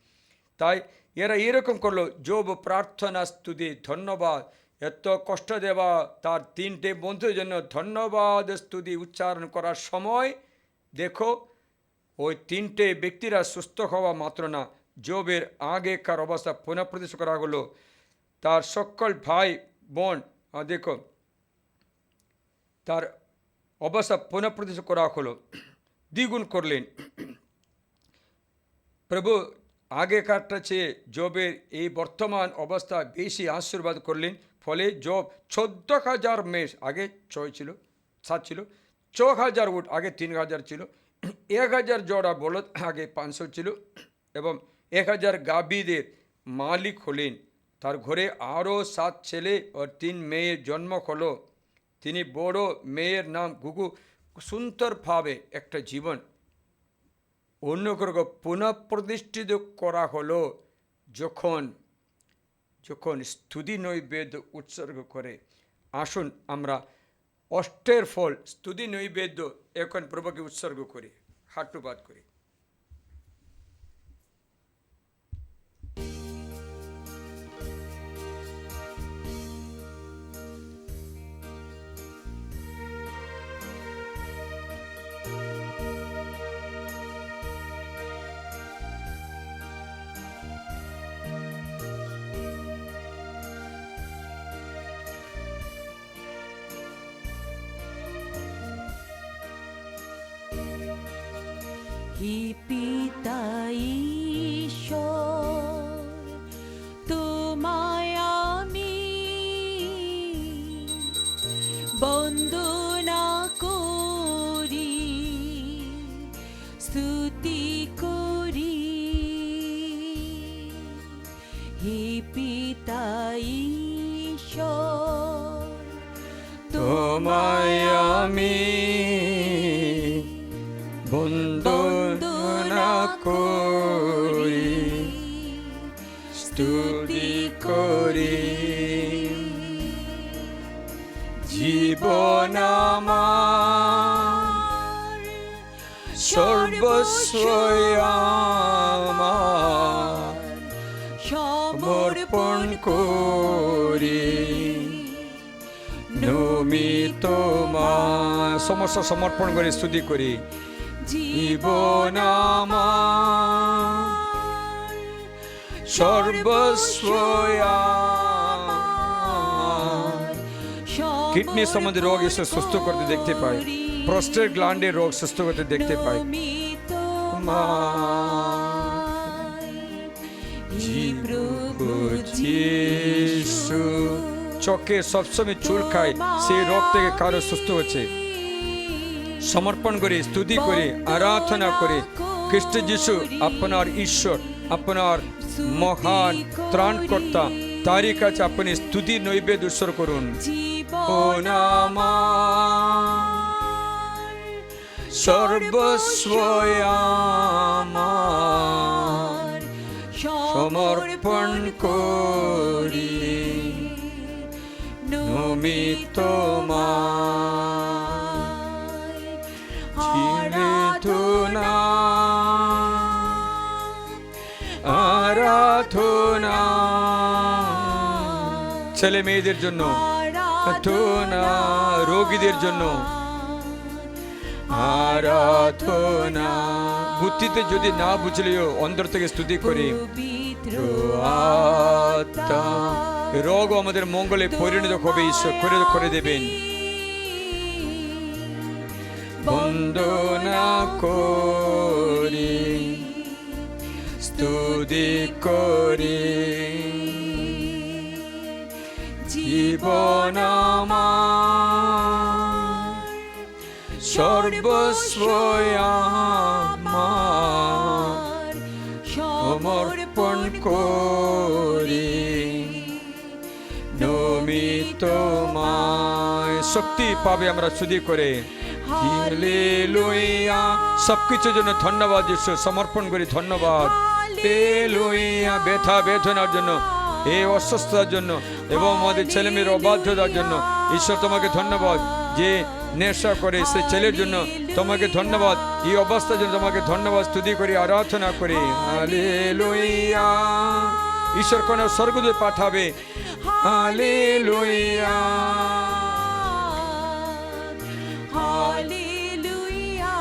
তাই এরা এরকম করলো। জব প্রার্থনা, স্তুতি, ধন্যবাদ এত কষ্ট দেওয়া তার তিনটে বন্ধুর জন্য ধন্যবাদ স্তুতি উচ্চারণ করার সময় দেখো ওই তিনটে ব্যক্তিরা সুস্থ হওয়া মাত্র না, জবের আগেকার অবস্থা পুনঃপ্রতিষ্ঠা করা হলো। তার সকল ভাই বোন দেখো তার অবস্থা পুনঃপ্রতিষ্ঠা করা হলো, দ্বিগুণ করলেন। প্রভু আগেকারটা চেয়ে জবের এই বর্তমান অবস্থা বেশি আশীর্বাদ করলেন। ফলে জব 14,000 মেষ, আগে 6 ছিল 7 ছিল, 4,000 উট, আগে 3,000 ছিল, 1,000 জোড়া বলদ, আগে 500 ছিল, এবং 1,000 গাভীদের মালিক হলেন। তার ঘরে আরও 7 ছেলে ও 3 মেয়ের জন্ম হলো। তিনি বড় মেয়ের নাম গুগু। সুন্দরভাবে একটা জীবন অনুগ্রহ পুনঃপ্রতিষ্ঠিত করা হলো যখন যখন স্তুতি নৈবেদ্য উৎসর্গ করে। আসুন আমরা অষ্টের ফল স্তুতি নৈবেদ্য এখন প্রভুকে উৎসর্গ করি, হাট্টুপাত করি। হে পিতা ঈশ্বর, তোমায় আমি বন্দনা করি, স্তুতি করি। হে পিতা ঈশ্বর, তোমায় আমি বন্দনা করি, স্তুতি করি। জীবন আমার সর্বস্ব আমার সমর্পণ করি, নমিত সমস্ত সমর্পণ করে স্তুতি করি। জীবন আমার সর্বস্ব আমার। কিডনি সম্বন্ধে রোগ এসে সুস্থ করতে দেখতে পাই, প্রস্টেট গ্ল্যান্ডের রোগ সুস্থ করতে দেখতে পাই। যিশু চোখে সবসময় চুল খায়, সেই রোগ থেকে কারো সুস্থ হচ্ছে। সমর্পণ করে স্তুতি করে আরাধনা করে খ্রিস্ট যিশু আপনার ঈশ্বর, আপনার মহান ত্রাণকর্তা, তারই কাছে আপনি স্তুতি নৈবেদ্য উৎসর্গ করুন। ও আমার সর্বস্ব আমার সমর্পণ করি, নমিত আরাধনা আরাধনা। ছেলে মেয়েদের জন্য আরাধনা, রোগীদের জন্য আরাধনা। বুদ্ধিতে যদি না বুঝলেও অন্তর থেকে স্তুতি করি। রোগ আমাদের মঙ্গলে পরিণত হবে, ঈশ্বর করে দেবেন। বন্দনা করি, স্তুতি করি। জীবন আমার সর্বস্ব আমার সমর্পণ করি, নমিত শক্তি পাবে আমরা স্তুতি করে। হালেলুয়া। সবকিছুর জন্য ধন্যবাদ যিশু, সমর্পণ করি ধন্যবাদ। হালেলুয়া। ব্যথা বেদনার জন্য, এই অসুস্থতার জন্য এবং আমাদের ছেলেমেয়ের অবাধ্যতার জন্য ঈশ্বর তোমাকে ধন্যবাদ। যে নেশা করে সে ছেলের জন্য তোমাকে ধন্যবাদ। এই অবস্থার জন্য তোমাকে ধন্যবাদ, স্তুতি করি আরাধনা করি। হালেলুয়া। ঈশ্বর কোন স্বর্গদূত পাঠাবে hallelujah, hallelujah,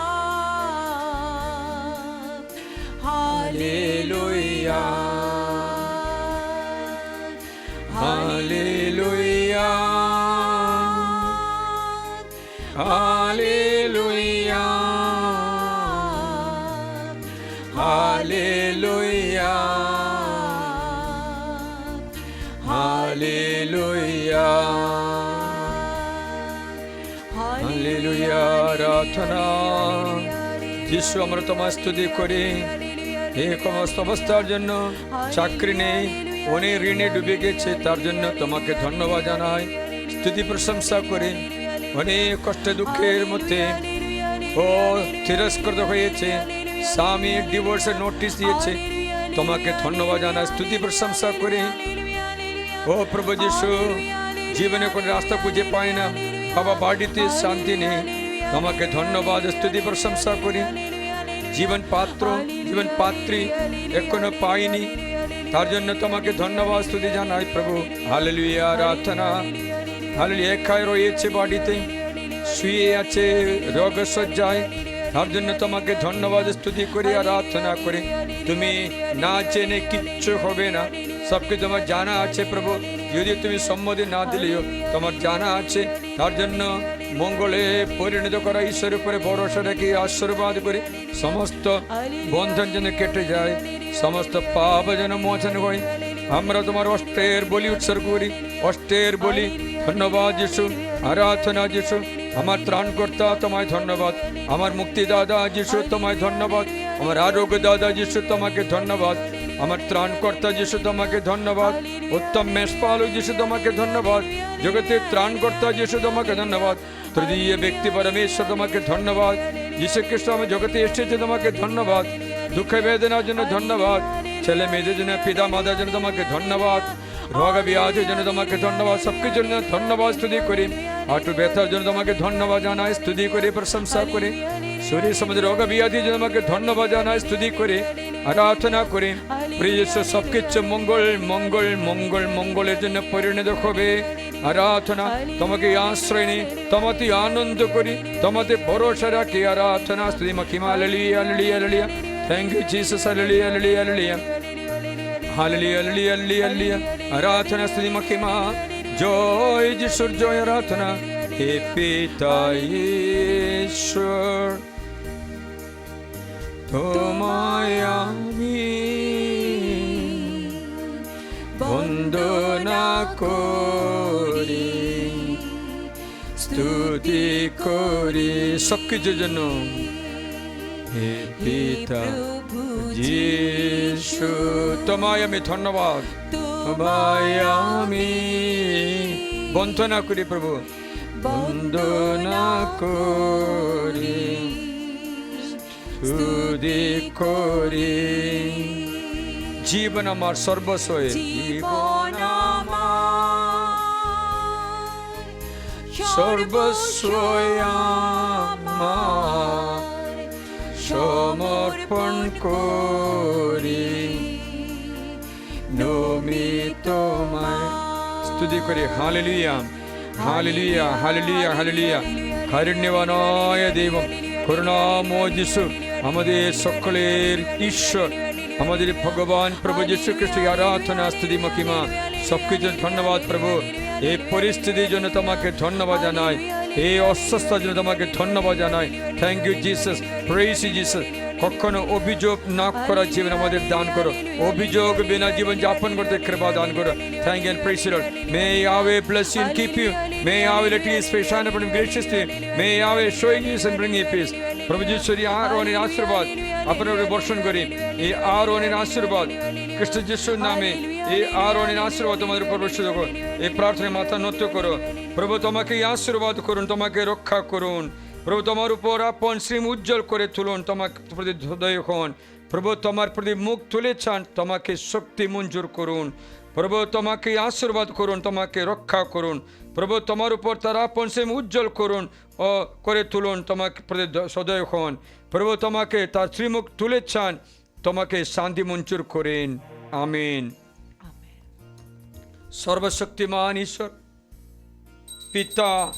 hallelujah, hallelujah, hallelujah, hallelujah, hallelujah, hallelujah. আরাধনা। যিশু, আমরা তোমার স্তুতি করি এই সমস্ত অবস্থার জন্য। চাকরি নেই, অনেক ঋণে ডুবে গেছে, তার জন্য তোমাকে ধন্যবাদ জানাই, স্তুতি প্রশংসা করি। অনেক কষ্ট দুঃখের মধ্যে ও তিরস্কৃত হয়েছে, স্বামী ডিভোর্সের নোটিশ দিয়েছে, তোমাকে ধন্যবাদ জানাই, স্তুতি প্রশংসা করি। ও প্রভু যিশু, জীবনে কোনো রাস্তা খুঁজে পায় না, বাবা বাড়িতে শান্তি নেই, তোমাকে ধন্যবাদ স্তুতি প্রশংসা করি। জীবন পাত্র, জীবন পাত্রী এখনো পাইনি, তার জন্য তোমাকে ধন্যবাদ স্তুতি জানাই প্রভু। হালেলুয়া, আরাধনা। হালেলুয়া। একাই রয়েছে বাড়িতে, শুয়ে আছে রোগ সজ্জায়, তার জন্য তোমাকে ধন্যবাদ স্তুতি করি, আরাধনা করি। তুমি না জেনে কিচ্ছু হবে না, সবকে তোমার জানা আছে প্রভু। যদি তুমি সম্মতি না দিলেও তোমার জানা আছে, তার জন্য মঙ্গলে পরিণত করা ঈশ্বরের উপরে ভরসা রেখে আশীর্বাদ করে সমস্ত বন্ধন যেন কেটে যায়, সমস্ত পাপ যেন মোচন হয়। আমরা তোমার অষ্টের বলি উৎসর্গ করি, অষ্টের বলি। ধন্যবাদ যিশু, আরাধনা যিশু। আমার ত্রাণকর্তা তোমায় ধন্যবাদ, আমার মুক্তিদাতা যিশু তোমায় ধন্যবাদ, আমার আরোগ্য দাদা যিশু তোমাকে ধন্যবাদ, আমার ত্রাণকর্তা যিশু তোমাকে ধন্যবাদ, উত্তম মেষপালক যিশু তোমাকে ধন্যবাদ, জগতের ত্রাণকর্তা যিশু তোমাকে ধন্যবাদ, তৃতীয় ব্যক্তি পরমেশ্বর তোমাকে ধন্যবাদ। যীশু খ্রিস্ট আমি জগতে এসেছে, তোমাকে ধন্যবাদ। দুঃখ বেদনার জন্য ধন্যবাদ, ছেলে মেয়েদের জন্য, পিতা মাতার জন্য তোমাকে ধন্যবাদ, রোগ ব্যাধির জন্য তোমাকে ধন্যবাদ, সবকিছুর জন্য ধন্যবাদ স্তুতি করি। হাঁটু ব্যথার জন্য তোমাকে ধন্যবাদ জানাই, স্তুতি করে প্রশংসা করে। শরীর সম্বন্ধে রোগ ব্যাধির জন্য তোমাকে ধন্যবাদ জানাই, স্তুতি করে আরাধনা করে। প্রিয় ঈশ্বর, সবকিছু মঙ্গল মঙ্গল মঙ্গল মঙ্গলের জন্য পরিণত হবে। আরাধনা, তোমাকে আশ্রয় নিই, তোমাতে আনন্দ করি, তোমাতে ভরসা রাখি। আরাধনা, স্তুতি মহিমা। Hallelujah, hallelujah, hallelujah. Thank you Jesus. Hallelujah, hallelujah, hallelujah, hallelujah, hallelujah, hallelujah. আরাধনা, স্তুতি মহিমা। জয় যিশুর জয়, আরাধনা। হে পিতা ঈশ্বর, তোমায় আমি বন্দনা করি, স্তুতি করি সবকিছুর জন্য। হে পিতা যিশু, তোমায় আমি ধন্যবাদ, তোমায় আমি বন্দনা করি প্রভু, বন্দনা করি, স্তুতি করি। জীবন আমার সর্বস্বই, জীবন সর্বস্বই আমার সমর্পণ করি, নমিত তোমায় স্তুতি করি। Hallelujah, hallelujah, hallelujah, hallelujah. কারুণ্যবানায় দেব, করুণাময় যিশু, আমাদের সকলের ঈশ্বর, আমাদের ভগবান প্রভু যীশু খ্রিস্ট, আরাধনা, স্তুতি মহিমা সবকিছু ধন্যবাদ প্রভু। এই পরিস্থিতির জন্য তোমাকে ধন্যবাদ জানাই, এই অসুস্থতার জন্য তোমাকে ধন্যবাদ জানাই। Thank you Jesus, praise you Jesus. কখনো অভিযোগ না করার জীবন আমাদের দান করো, অভিযোগ বিনা জীবন যাপন করতে কৃপা দান করো। Thank you, praise you Lord. May Yahweh bless you and keep you. May Yahweh let his face shine upon you graciously. May Yahweh show you and bring you peace. প্রভু যিশুর আরোনের আশীর্বাদ আপনার উপরে বর্ষণ করি। এই আরোনের আশীর্বাদ খ্রিস্ট যিশুর নামে, এই আরোনের আশীর্বাদ তোমাদের উপর বর্ষিত করুন। এই প্রার্থনায় মাথা নত করো। প্রভু তোমাকে আশীর্বাদ করুন, তোমাকে রক্ষা করুন। প্রভু তোমার উপর আপন শ্রীম উজ্জ্বল করে তুলুন, তোমাকে প্রতি হৃদয় হন। প্রভু তোমার প্রতি মুখ তুলেছেন, তোমাকে শক্তি মঞ্জুর করুন। প্রভু তোমাকে আশীর্বাদ করুন, তোমাকে রক্ষা করুন। প্রভু তোমার উপর তার আপন শ্রীম উজ্জ্বল করুন ও করে তুলুন, তোমাকে প্রতি সদয় হন। প্রভু তোমাকে তার শ্রীমুখ তুলেছেন, তোমাকে শান্তি মঞ্জুর করেন। আমিন। সর্বশক্তিমান ঈশ্বর পিতা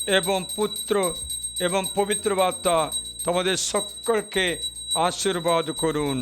এবং পুত্র এবং পবিত্র আত্মা তোমাদের সকলকে আশীর্বাদ করুন।